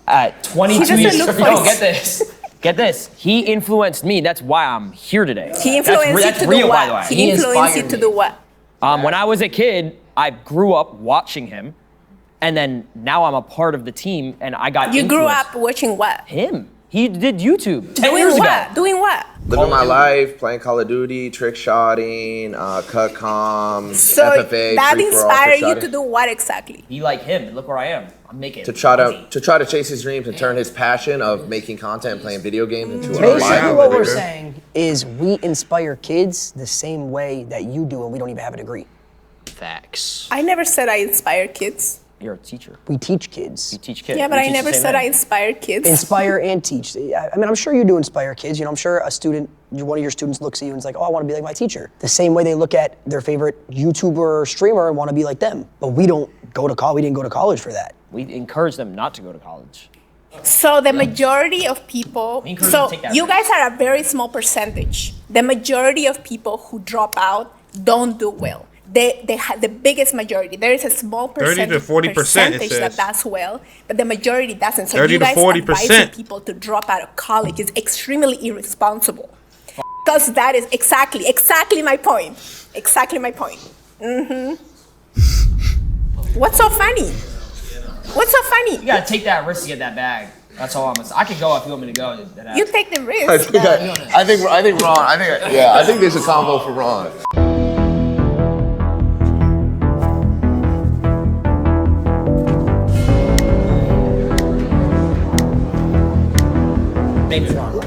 At 22 doesn't years look old, like- no, get this. Get this. He influenced me. That's why I'm here today. He influenced you that's to real, do by the what? way. He influenced you to do what? When I was a kid, I grew up watching him, and then now I'm a part of the team, and I got You grew influenced. up watching what? Him. He did YouTube 10 Doing years what? ago. Doing what? Living my life, playing Call of Duty, trick shotting, cut comms, So FFA, that free for all, inspired trick you shotting. to do what exactly? Be like him, and look where I am. I'm making To try to chase his dreams and turn his passion of making content and playing video games into a Basically, life. what we're saying is we inspire kids the same way that you do, and we don't even have a degree. Facts. I never said I inspire kids. You're a teacher. We teach kids. You teach kids. Yeah, but I never said I inspired kids. Inspire and teach. I mean, I'm sure you do inspire kids. You know, I'm sure a student, one of your students looks at you and is like, oh, I want to be like my teacher. The same way they look at their favorite YouTuber or streamer and want to be like them. But we don't go to college. We didn't go to college for that. We encourage them not to go to college. So the majority of people, encourage so them to take that you risk. guys are a very small percentage. The majority of people who drop out don't do well. They have the biggest majority. There is a small 30 to percentage, 40%, it percentage says. that does well, but the majority doesn't. So 30 you to guys 40%. advising people to drop out of college is extremely irresponsible. Because that is exactly my point. Exactly my point. What's so funny? What's so funny? You gotta take that risk to get that bag. That's all I'm gonna say. I could go if you want me to go. You take the risk. I think Ron. I think there's a combo for Ron. Name's Ron.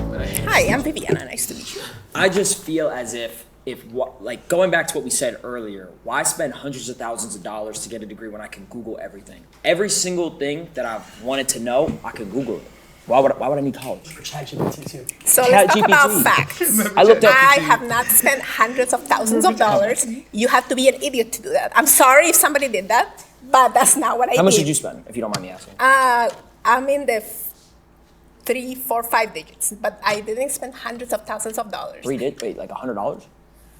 Hi, I'm Viviana. Nice to meet you. I just feel as if like going back to what we said earlier, why spend hundreds of thousands of dollars to get a degree when I can Google everything? Every single thing that I've wanted to know, I can Google it. Why would I need college? For ChatGPT too. So let's talk about facts. I have not spent hundreds of thousands of dollars. You have to be an idiot to do that. I'm sorry if somebody did that, but that's not what I did. How much did you spend, if you don't mind me asking? I'm in the 3, 4, 5 digits, but I didn't spend hundreds of thousands of dollars. Wait, like $100?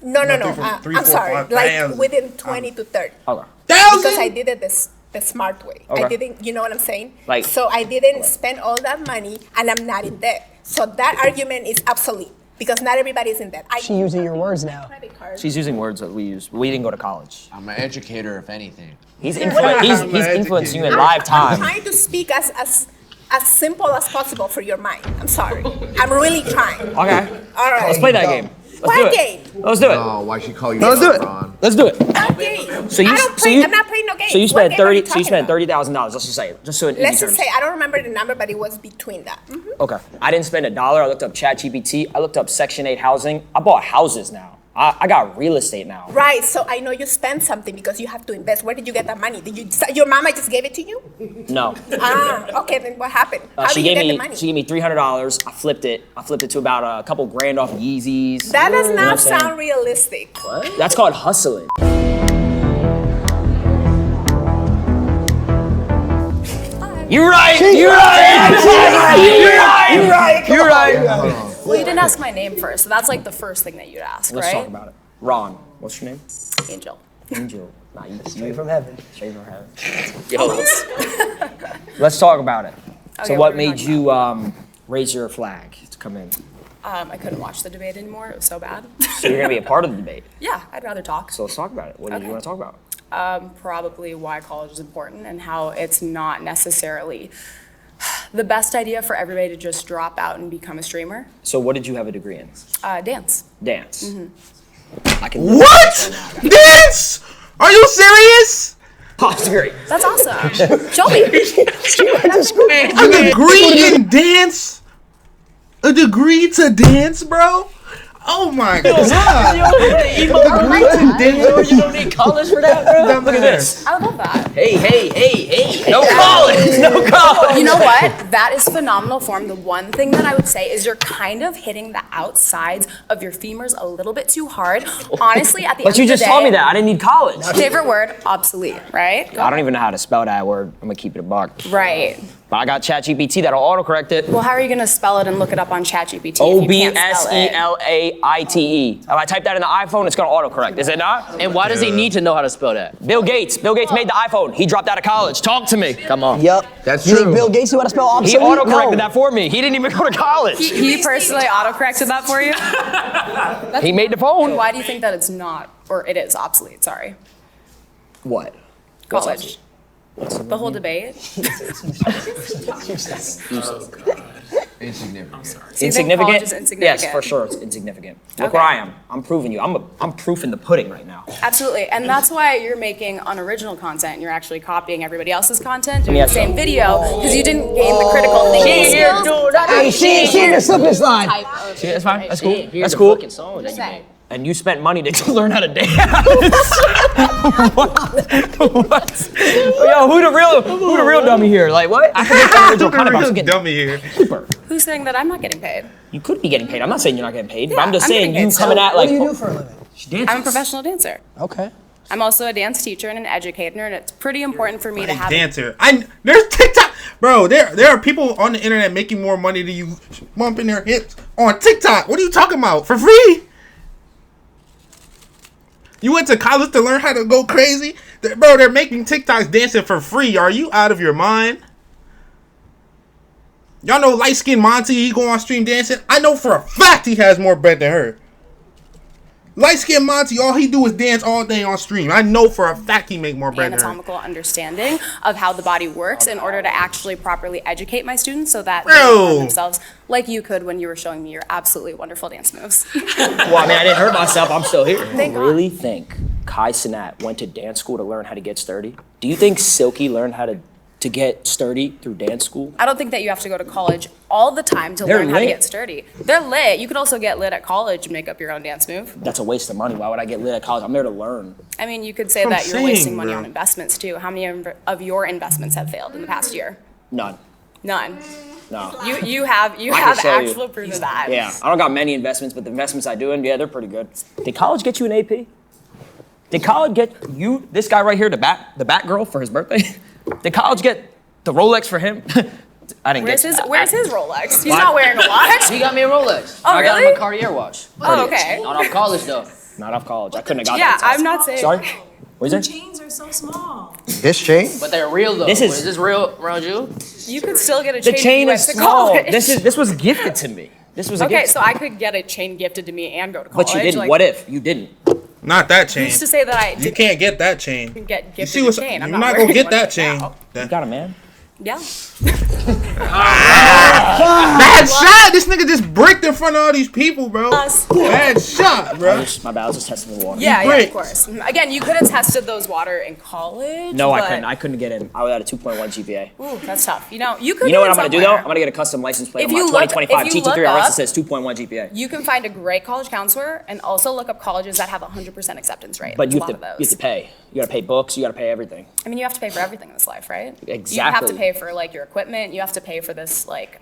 No. Three, I'm four, sorry, 5 like thousand. within 20 to 30. Okay. Because I did it the smart way. I Okay. didn't, you know what I'm saying? Like- so I didn't spend all that money and I'm not in debt. So that argument is obsolete. because not everybody's in debt. She using your words now. She's using words that we use. We didn't go to college. I'm an educator, if anything. He's influencing you in live time. I'm trying to speak as simple as possible for your mind. I'm sorry. I'm really trying. Okay. All right. Let's play that game. What do it. game? Let's do it. Oh, why she call you? Let's do it. Ron? Let's do it. What game? So you, I don't so play. you, I'm not playing no game. So you What spent game are 30. you So you spent talking $30,000. Let's just say it. Just so in Let's easy just terms. say I don't remember the number, but it was between that. Okay. I didn't spend $1. I looked up ChatGPT. I looked up Section 8 housing. I bought houses now. I got real estate now. Right. So I know you spent something because you have to invest. Where did you get that money? Did you? Your mama just gave it to you? No. Okay. Then what happened? How She did you gave get the me money? she gave me $300. I flipped it. I flipped it to about a couple grand off Yeezys. That does You know what I'm not saying? sound realistic. What? That's called hustling. You're right. You're right. You're right. Well, you didn't ask my name first, so that's like the first thing that you'd ask, Let's right? talk about it. Ron, what's your name? Angel. Angel. Nah, Straight from heaven. Straight from heaven. Yo, Let's talk about it. So Okay, what what are we made you raise your flag to come in? I couldn't watch the debate anymore. It was so bad. So you're gonna be a part of the debate. Yeah, I'd rather talk. So let's talk about it. What do you want to talk about? Probably why college is important and how it's not necessarily the best idea for everybody to just drop out and become a streamer. So what did you have a degree in? Dance. Dance. Mm-hmm. I can. What? Dance? Are you serious? Oh, degree. That's awesome. Show me. A degree in dance? A degree to dance, bro? Oh my god. You don't need college for that, bro? Look at this. I love that. Hey. No college. No college. You know what? That is phenomenal form. The one thing that I would say is you're kind of hitting the outsides of your femurs a little bit too hard. Honestly, at the end But of you the just day, told me that. I didn't need college. Favorite word, obsolete, right? I don't even know how to spell that word. I'm gonna keep it a buck. Right. But I got ChatGPT that'll autocorrect it. Well, how are you going to spell it and look it up on ChatGPT if you can't spell it? OBSELAITE. If I type that in the iPhone, it's gonna autocorrect. Is it not? and why does he need to know how to spell that? Bill Gates. Bill Gates made the iPhone. He dropped out of college. Talk to me. Come on. Yep. That's You true. think Bill Gates knew how to spell He obsolete? autocorrected No. that for me. He didn't even go to college. He personally autocorrected that for you? He made the phone. Why do you think that it's not, or it is obsolete, sorry? What? College. The whole debate? Insignificant. So you think Insignificant? college is insignificant? Yes, for sure it's insignificant. Look Okay. where I am. I'm proving you. I'm proof in the pudding right now. Absolutely, and that's why you're making unoriginal content. You're actually copying everybody else's content, doing Yeah, the same so- video, because you didn't gain the critical thinking skills. Hey, she in the slippery slide. See, that's fine. That's cool. Here's That's the cool. fucking song that you made. And you spent money to learn how to dance. What? Yo, who the real dummy here? Like what? I can make the original content. but I'm getting Dummy here. cheaper. Who's saying that I'm not getting paid? You could be getting paid. I'm not saying you're not getting paid, but Yeah, I'm just I'm saying getting you paid. coming at What like. do you do for a living? She dances. I'm a professional dancer. Okay. I'm also a dance teacher and an educator, and it's pretty important for me to have. Dancer. There's TikTok, bro. There are people on the internet making more money than you bumping their hips on TikTok. What are you talking about? For free? You went to college to learn how to go crazy, bro. They're making TikToks dancing for free. Are you out of your mind? Y'all know light skinned Monty. He go on stream dancing. I know for a fact he has more bread than her. Light skinned Monty, all he do is dance all day on stream. I know for a fact he make more bread than her. Anatomical understanding of how the body works in order to actually properly educate my students so that they Bro. learn themselves like you could when you were showing me your absolutely wonderful dance moves. Well, I mean, I didn't hurt myself. I'm still here. Thank You really think Kai Cenat went to dance school to learn how to get sturdy? Do you think Silky learned how to get sturdy through dance school? I don't think that you have to go to college all the time to They're learn how to lit. get sturdy. They're lit. You could also get lit at college and make up your own dance move. That's a waste of money. Why would I get lit at college? I'm there to learn. I mean, you could say I'm that you're saying, wasting money bro. on investments too. How many of your investments have failed in the past year? None. None. No. You have can have show you. actual proof of that. Yeah, I don't got many investments, but the investments I do, and yeah, they're pretty good. Did college get you an AP? Did college get you, this guy right here, the bat girl for his birthday? Did college get the Rolex for him? I didn't Where's get Where's his Rolex? He's What? not wearing a watch. He got me a Rolex. Oh, I got him really? a Cartier watch. Oh, okay. Not off college though. Not off college. I couldn't have got Yeah, that. I'm not saying. Sorry? What is it? Chains are so small. This chain? But they're real though. This is- this real around you? You could still get a The chain. chain if is you went to small. college. This was gifted to me. This was a Okay, gift. so I could get a chain gifted to me and go to college. But you didn't. Like, What if you didn't? Not that chain. Who's to say that I You can't get that chain. can get You gifted see a what's? chain? You're I'm not not gonna wearing get one that right chain. now. You got a man. Yeah. Bad shot. This nigga just bricked in front of all these people, bro. Bad shot, bro. My bad. I was just testing the water. Yeah, Great. of course. Again, you could have tested those water in college. No, I but- couldn't. I couldn't get in. I was at a 2.1 GPA. Ooh, that's tough. You know, you could. You know get what in I'm gonna do though? somewhere. I'm gonna get a custom license plate If on my you look- 2025 if you T3 look RS that up- says 2.1 GPA. You can find a great college counselor and also look up colleges that have 100% acceptance rate. But There's you a have lot to of you those. have to pay. You gotta pay books. You gotta pay everything. I mean, you have to pay for everything in this life, right? You have Exactly. to pay for like your equipment. You have to pay for this like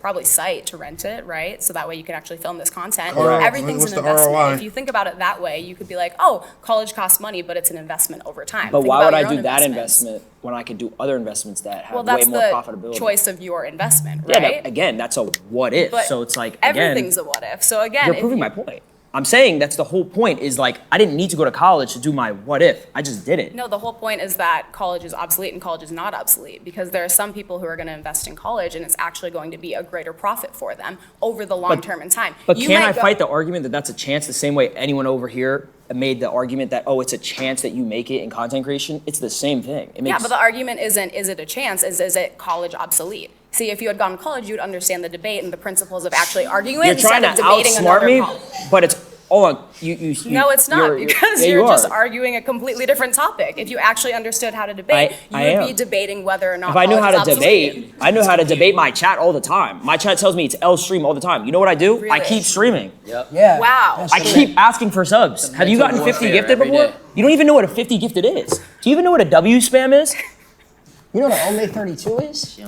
probably site to rent it, right? So that way you can actually film this content. Correct. Everything's What's an the investment. ROI? If you think about it that way, you could be like, oh, college costs money, but it's an investment over time. But Think why about would I your own do that investments. investment when I could do other investments that have Well, way that's more the profitability? choice of your investment, Yeah, right? but again, that's a what if. But so it's like again, everything's a what if. So again, you're if proving you- my point. I'm saying that's the whole point. Is like I didn't need to go to college to do my what if. I just did it. No, the whole point is that college is obsolete and college is not obsolete because there are some people who are going to invest in college and it's actually going to be a greater profit for them over the long term in time. But You can might I go- fight the argument that that's a chance the same way anyone over here made the argument that, oh, it's a chance that you make it in content creation? It's the same thing. It makes, Yeah, but the argument isn't, is it a chance? Is it college obsolete? See, if you had gone to college, you'd understand the debate and the principles of actually arguing you're it trying instead to of debating outsmart another me, college. but it's, you No, it's not because yeah, you're you just are. arguing a completely different topic. If you actually understood how to debate, I you would be am. debating whether or not If I knew how college to is obsolete. debate, I know how to debate my chat all the time. My chat tells me it's L stream all the time. You know what I do? I Really? keep streaming. Yep. Yeah. Wow. I keep asking for subs. Have you mental gotten 50 warfare gifted every before? day. You don't even know what a 50 gifted is. Do you even know what a W spam is? You know what an Omega 32 is?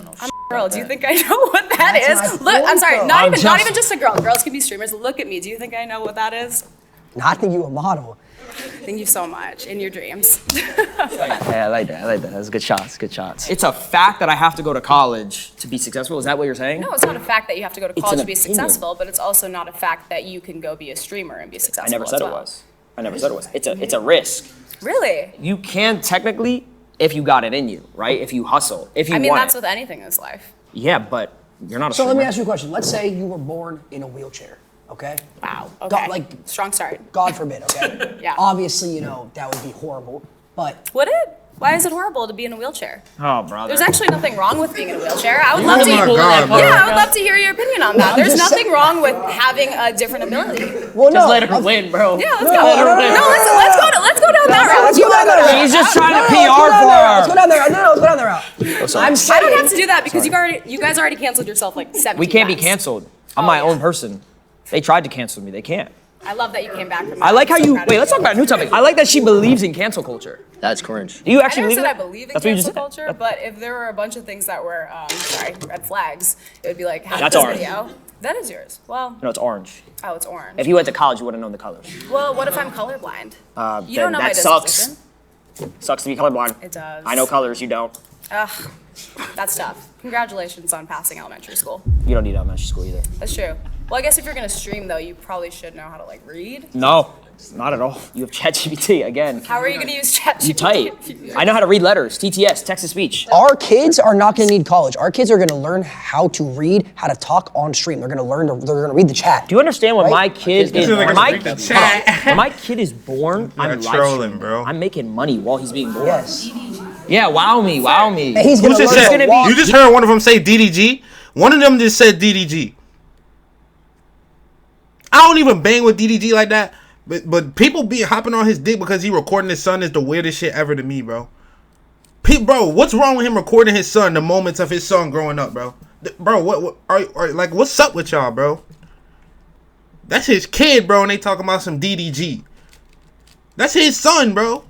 Girl, do you think I know what that That's is? my Look, I'm sorry, point, not though. not even just a girl. Girls can be streamers. Look at me. Do you think I know what that is? No, I think you a model. Thank you so much. In your dreams. Yeah, I like that. I like that. That's good shots. Good shots. It's a fact that I have to go to college to be successful. Is that what you're saying? No, it's not a fact that you have to go to It's college an to be opinion. successful, but it's also not a fact that you can go be a streamer and be successful. I never as said it well. was. I never said it was. It's a risk. Really? You can technically if you got it in you, right? If you hustle, if you I mean, want that's it. with anything in this life. Yeah, but you're not a So let me streamer. ask you a question. Let's say you were born in a wheelchair, okay? Wow. Okay. God, like, strong start. God forbid, okay? Yeah. Obviously, you know, that would be horrible, but Would it? Why is it horrible to be in a wheelchair? Oh, brother. There's actually nothing wrong with being in a wheelchair. I would Oh love to. my God, bro. Yeah, I would love to hear your opinion on that. I'm There's just nothing wrong with having a different ability. well, Just no. let her win, bro. Yeah, let's No, go. no, no, no, No, let's go down that route. Let's go down that route. She's just trying to No, PR let's go down for that route. her. Let's go down there. No, let's go down that route. I'm I saying, don't have to do that because you guys already canceled yourself like 17 We can't be times. canceled. I'm my own person. They tried to cancel me. They can't. I love that you came back from I that. like how I'm so you. proud of Wait, let's talk about a new topic. I like that she believes in cancel culture. That's cringe. Do you I actually never believe said in I that? believe in That's what you cancel just said. culture, but if there were a bunch of things that were, red flags, it would be like, have That's this orange. video. That is yours. Well, No, it's orange. oh, it's orange. If you went to college, you would have known the colors. Well, what if I'm colorblind? You Then don't know my that sucks. disposition. Sucks to be colorblind. It does. I know colors. You don't. Ugh, that's tough. Congratulations on passing elementary school. You don't need elementary school either. That's true. Well, I guess if you're gonna stream though, you probably should know how to like read. No, not at all. You have ChatGPT again. How are you gonna use ChatGPT? You type. I know how to read letters. TTS, text to speech. our kids are not going to need college. Our kids are going to learn how to read, how to talk on stream. They're going to learn. They're going to read the chat. Do you understand when Right? my kid is This is like when a my, read the chat. when my kid is born? You're I'm live trolling, streaming. bro. I'm making money while he's being born. Yes. Yeah, wow me, wow me. And he's Who going to just learn said? to walk. You just heard one of them say DDG. One of them just said DDG. I don't even bang with DDG like that, but people be hopping on his dick because he recording his son is the weirdest shit ever to me, bro. Bro, what's wrong with him recording his son? The moments of his son growing up, bro. Bro, what are like? What's up with y'all, bro? That's his kid, bro, and they talking about some DDG. That's his son, bro.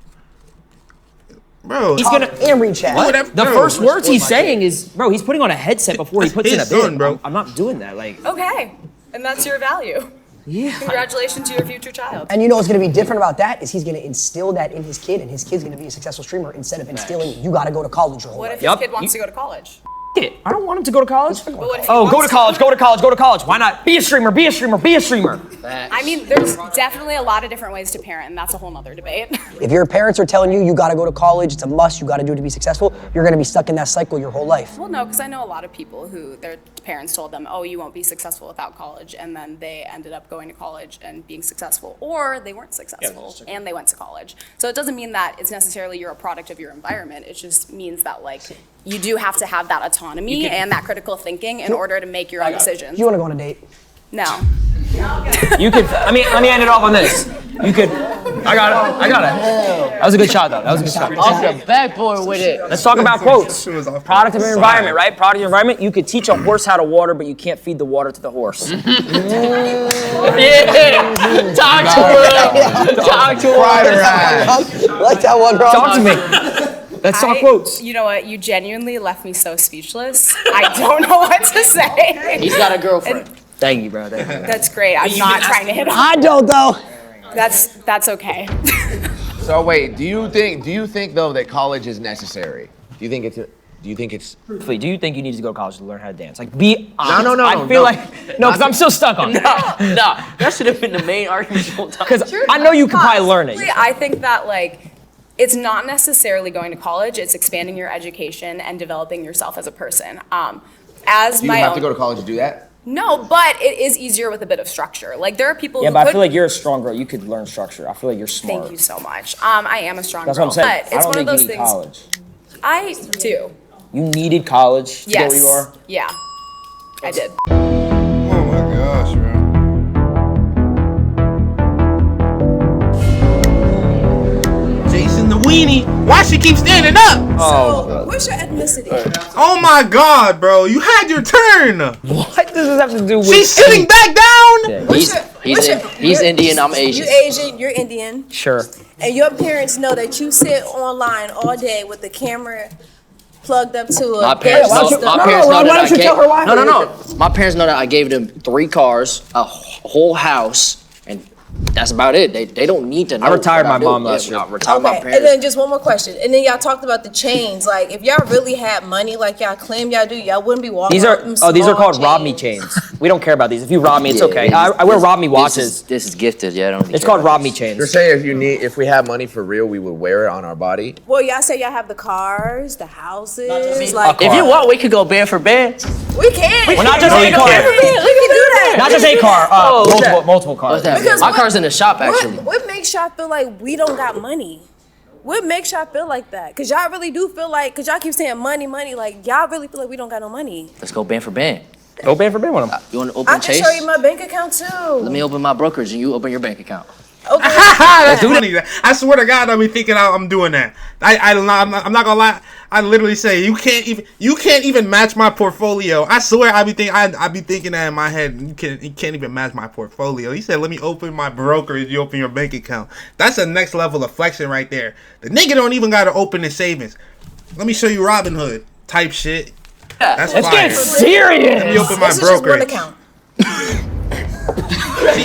Bro, He's gonna. and read chat. whatever, The bro. first words he's saying is, bro, he's putting on a headset before he That's puts in a his bid. son, bro. I'm not doing that. Like, Okay, and that's your value. yeah. Congratulations to your future child. And you know what's going to be different about that is he's going to instill that in his kid, and his kid's going to be a successful streamer instead of instilling you got to go to college your whole What life. if Yup. his kid wants to go to college? it. I don't want him to go to college. Oh, go to college, go to college, go to college. Why not? Be a streamer, be a streamer, be a streamer. I mean, there's definitely a lot of different ways to parent, and that's a whole nother debate. If your parents are telling you gotta go to college, it's a must, you gotta do it to be successful, you're gonna be stuck in that cycle your whole life. Well, no, because I know a lot of people who their parents told them, oh, you won't be successful without college, and then they ended up going to college and being successful, or they weren't successful and they went to college. So it doesn't mean that it's necessarily you're a product of your environment. It just means that, like, you do have to have that autonomy and that critical thinking in order to make your own decisions. You wanna go on a date? No. You could, let me end it off on this. You could, I got it. That was a good shot though, that was a good shot. Off the backboard with it. Let's talk about quotes. Product of your environment, right? Product of your environment. You could teach a horse how to water, but you can't feed the water to the horse. Yeah. Talk to him. Talk to him. I like that one, bro. Talk to me. Let's talk quotes. You know what? You genuinely left me so speechless. I don't know what to say. He's got a girlfriend. Thank you, bro. Thank you. That's great. I'm not trying to hit on. I don't though. That's okay. So wait, do you think though that college is necessary? Do you think it's Truthfully, do you think you need to go to college to learn how to dance? Like, be honest. No, I feel like because I'm still stuck on it. No, that should have been the main argument the whole time. Because I know you could probably learn it. I think that, like, it's not necessarily going to college. It's expanding your education and developing yourself as a person. As do you have to go to college to do that? No, but it is easier with a bit of structure. Like, there are people Yeah, who but I could, feel like you're a strong girl. You could learn structure. I feel like you're smart. Thank you so much. I am a strong That's girl. what I'm saying. But it's I don't one of think those you need things. college. I do. You needed college to Yes. get where you are? Yeah. I did. Oh my gosh, bro. Jason the weenie. Why she keep standing up? So, what's your ethnicity? Oh my god, bro. You had your turn. What does this have to do with? She's sitting back down. He's Indian, I'm Asian. You Asian, you're Indian. Sure. And your parents know that you sit online all day with the camera plugged up to a My parents know that I gave. No. My parents know that I gave them 3 cars, a whole house, and that's about it. They don't need to know. I retired what my do. mom last year. I retired my Okay, parents. and then just one more question. And then y'all talked about the chains. Like, if y'all really had money like y'all claim y'all do, y'all wouldn't be walking These are around with them these are small called rob me chains. We don't care about these. If you rob me, it's Yeah, okay. I wear rob me watches. This is gifted. Yeah, I don't. It's called rob me chains. You're saying if we had money for real, we would wear it on our body? Well, y'all say y'all have the cars, the houses. If Like, you want, we could go bed for bed. we can. Well, not just a car. We can do that. Not just a car. Multiple cars. What's that? Because My car's in the shop actually. What makes y'all feel like we don't got money? What makes y'all feel like that? Cause y'all really do feel like, cause y'all keep saying money, like y'all really feel like we don't got no money. Let's go band for band. Go band for band with them. You want to I open can Chase? show you my bank account too. Let me open my brokerage and you open your bank account. Okay. That's funny. I swear to God, I be thinking I'm doing that. I'm not gonna lie. I literally say you can't even match my portfolio. I swear I be thinking that in my head. You can't even match my portfolio. He said, "Let me open my brokerage. You open your bank account." That's a next level of flexion right there. The nigga don't even gotta open his savings. Let me show you Robinhood type shit. That's Let's fire. get serious. Let me open my This is just one brokerage. account.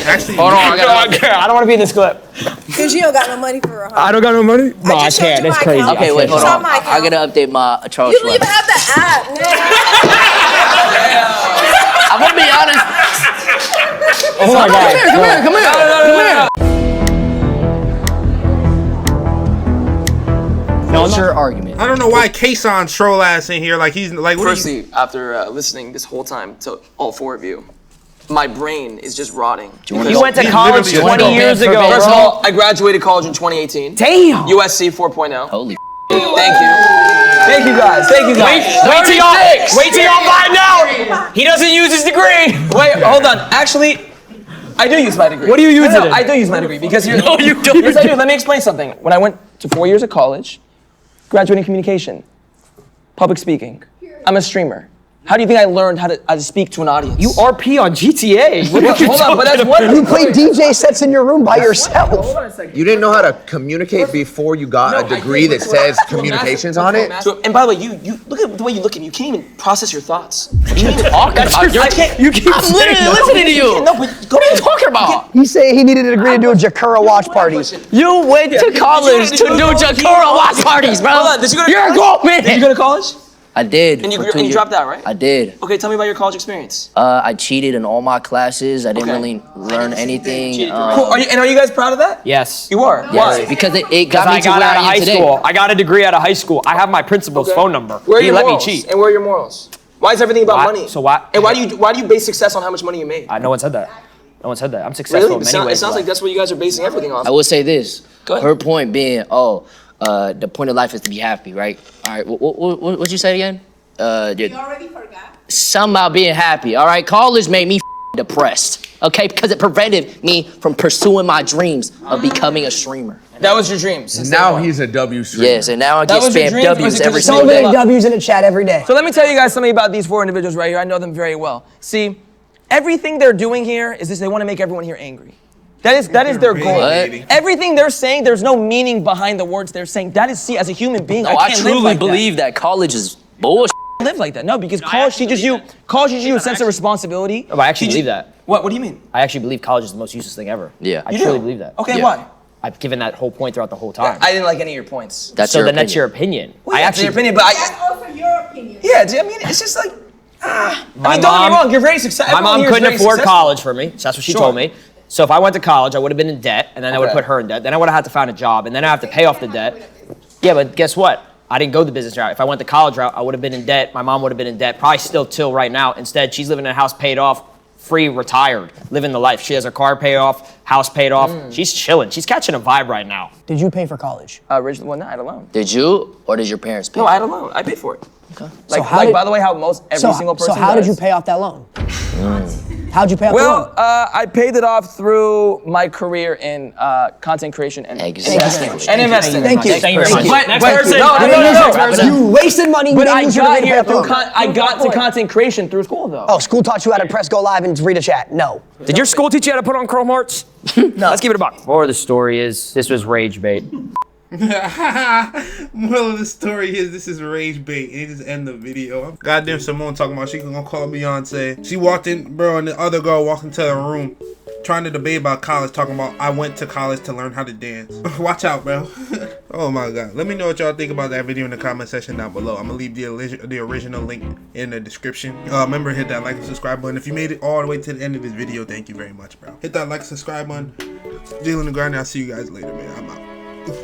Actually, Hold on, I don't want to be in this clip. Cause you don't got no money for a home. I don't got no money. No, I just showed can't. you That's my crazy. account. Okay, wait, hold It's on on. my I gotta update my Charles You don't Schwab. even have the app. I'm gonna be honest. Oh my God. Come here. What's your argument? I don't know why Kason troll ass in here like he's like. What are you, Firstly, after listening this whole time to all 4 of you, my brain is just rotting. You went to college 20 years ago, First of bro. all, I graduated college in 2018. Damn. USC 4.0. Holy. Thank you. Thank you guys. Wait till y'all find out. He doesn't use his degree. Wait, hold on. Actually, I do use my degree. What do you use it in? I do use my degree because you're. No, you don't. Yes, I do. Let me explain something. When I went to 4 years of college, graduating communication, public speaking, I'm a streamer. How do you think I learned how to speak to an audience? You RP on GTA. What are you Hold on, but that's talking one. about? You play DJ sets in your room by yourself. Hold on a second. You didn't know how to communicate before you got a degree that says communications on it? And by the way, you look at the way you look at me. You can't even process your thoughts. You can't even talk talk. about. You keep I'm literally listening to you. No, but What are you talking about? He said he needed a degree to do a Jakura watch party. You went to college to do Jakura watch parties, bro. Hold on, did you go to You're a college? grown man. Did you go to college? I did. And you, for 2 and you years. dropped out, right? I did. Okay, tell me about your college experience. I cheated in all my classes. I didn't Okay. really learn anything. Cool. Are you guys proud of that? Yes. You are? Yes, Why? because it got me I to got where out I of am high today. school. I got a degree out of high school. I have my principal's phone number. Where are He your let morals? me cheat. And where are your morals? Why is everything about Why- money? So why? And why do you base success on how much money you made? No one said that. No one said that. I'm successful Really? in It, many ways. it sounds like that's what you guys are basing everything on. I will say this. Go ahead. Her point being, the point of life is to be happy, right? All right. What'd you say again? You already forgot. Something about being happy. All right. College made me depressed. Okay, because it prevented me from pursuing my dreams of becoming a streamer. That was your dreams. And now he's a W streamer. Yes, and now I That get was your spam dreams, or is W's it 'cause every it's So single many day. W's in the chat every day. So let me tell you guys something about these 4 individuals right here. I know them very well. See, everything they're doing here is this: they want to make everyone here angry. That is their goal. What? Everything they're saying, there's no meaning behind the words they're saying. That is, see, as a human being, No, I I can't truly live like believe that college is bullshit. that. Live like that. No, because college teaches you a sense of responsibility. No, but I actually believe that. What do you mean? I actually believe college is the most useless thing ever. Yeah. I You truly do? believe that. Okay, Yeah. why? I've given that whole point throughout the whole time. I didn't like any of your points. That's so your then that's opinion. your opinion. Well, I yeah, actually. your opinion, but Also your opinion. yeah, I mean, it's just like, I My mean, don't get mom- me wrong, you're very successful. My mom couldn't afford college for me, so that's what she told me. So if I went to college, I would have been in debt, and then I would have Okay. put her in debt. Then I would have had to find a job, and then I have to pay off the debt. Yeah, but guess what? I didn't go the business route. If I went the college route, I would have been in debt. My mom would have been in debt, probably still till right now. Instead, she's living in a house paid off, free, retired, living the life. She has her car paid off, house paid off. She's chilling. She's catching a vibe right now. Did you pay for college? Originally, well, no, I had a loan. Did you, or did your parents pay? No, I had a loan. I paid for it. Okay. So Like, how like did- by the way, how most every single person So how did you does. pay off that loan? How'd you pay off the Well, loan? I paid it off through my career in content creation and Exactly. and investing. Thank you. Thank you very much. But, Next but- person. No, no, no, no. You wasted money. You But didn't I use your got degree to here pay off the through loan. I got to content creation through school though. Oh, school taught you how to press go live and read a chat. No. Did your school teach you how to put on Chrome Hearts? No. Let's keep it a buck. Moral of the story is this was rage bait. Moral of the story is this is rage bait, and it just end the video. Goddamn Simone talking about she gonna call Beyonce. She walked in, bro, and the other girl walked into the room trying to debate about college, talking about I went to college to learn how to dance. Watch out, bro. Oh my god. Let me know what y'all think about that video in the comment section down below. I'm gonna leave the original link in the description. Remember, hit that like and subscribe button. If you made it all the way to the end of this video, thank you very much, bro. Hit that like and subscribe button. Dealing the grind. I'll see you guys later, man. I'm out.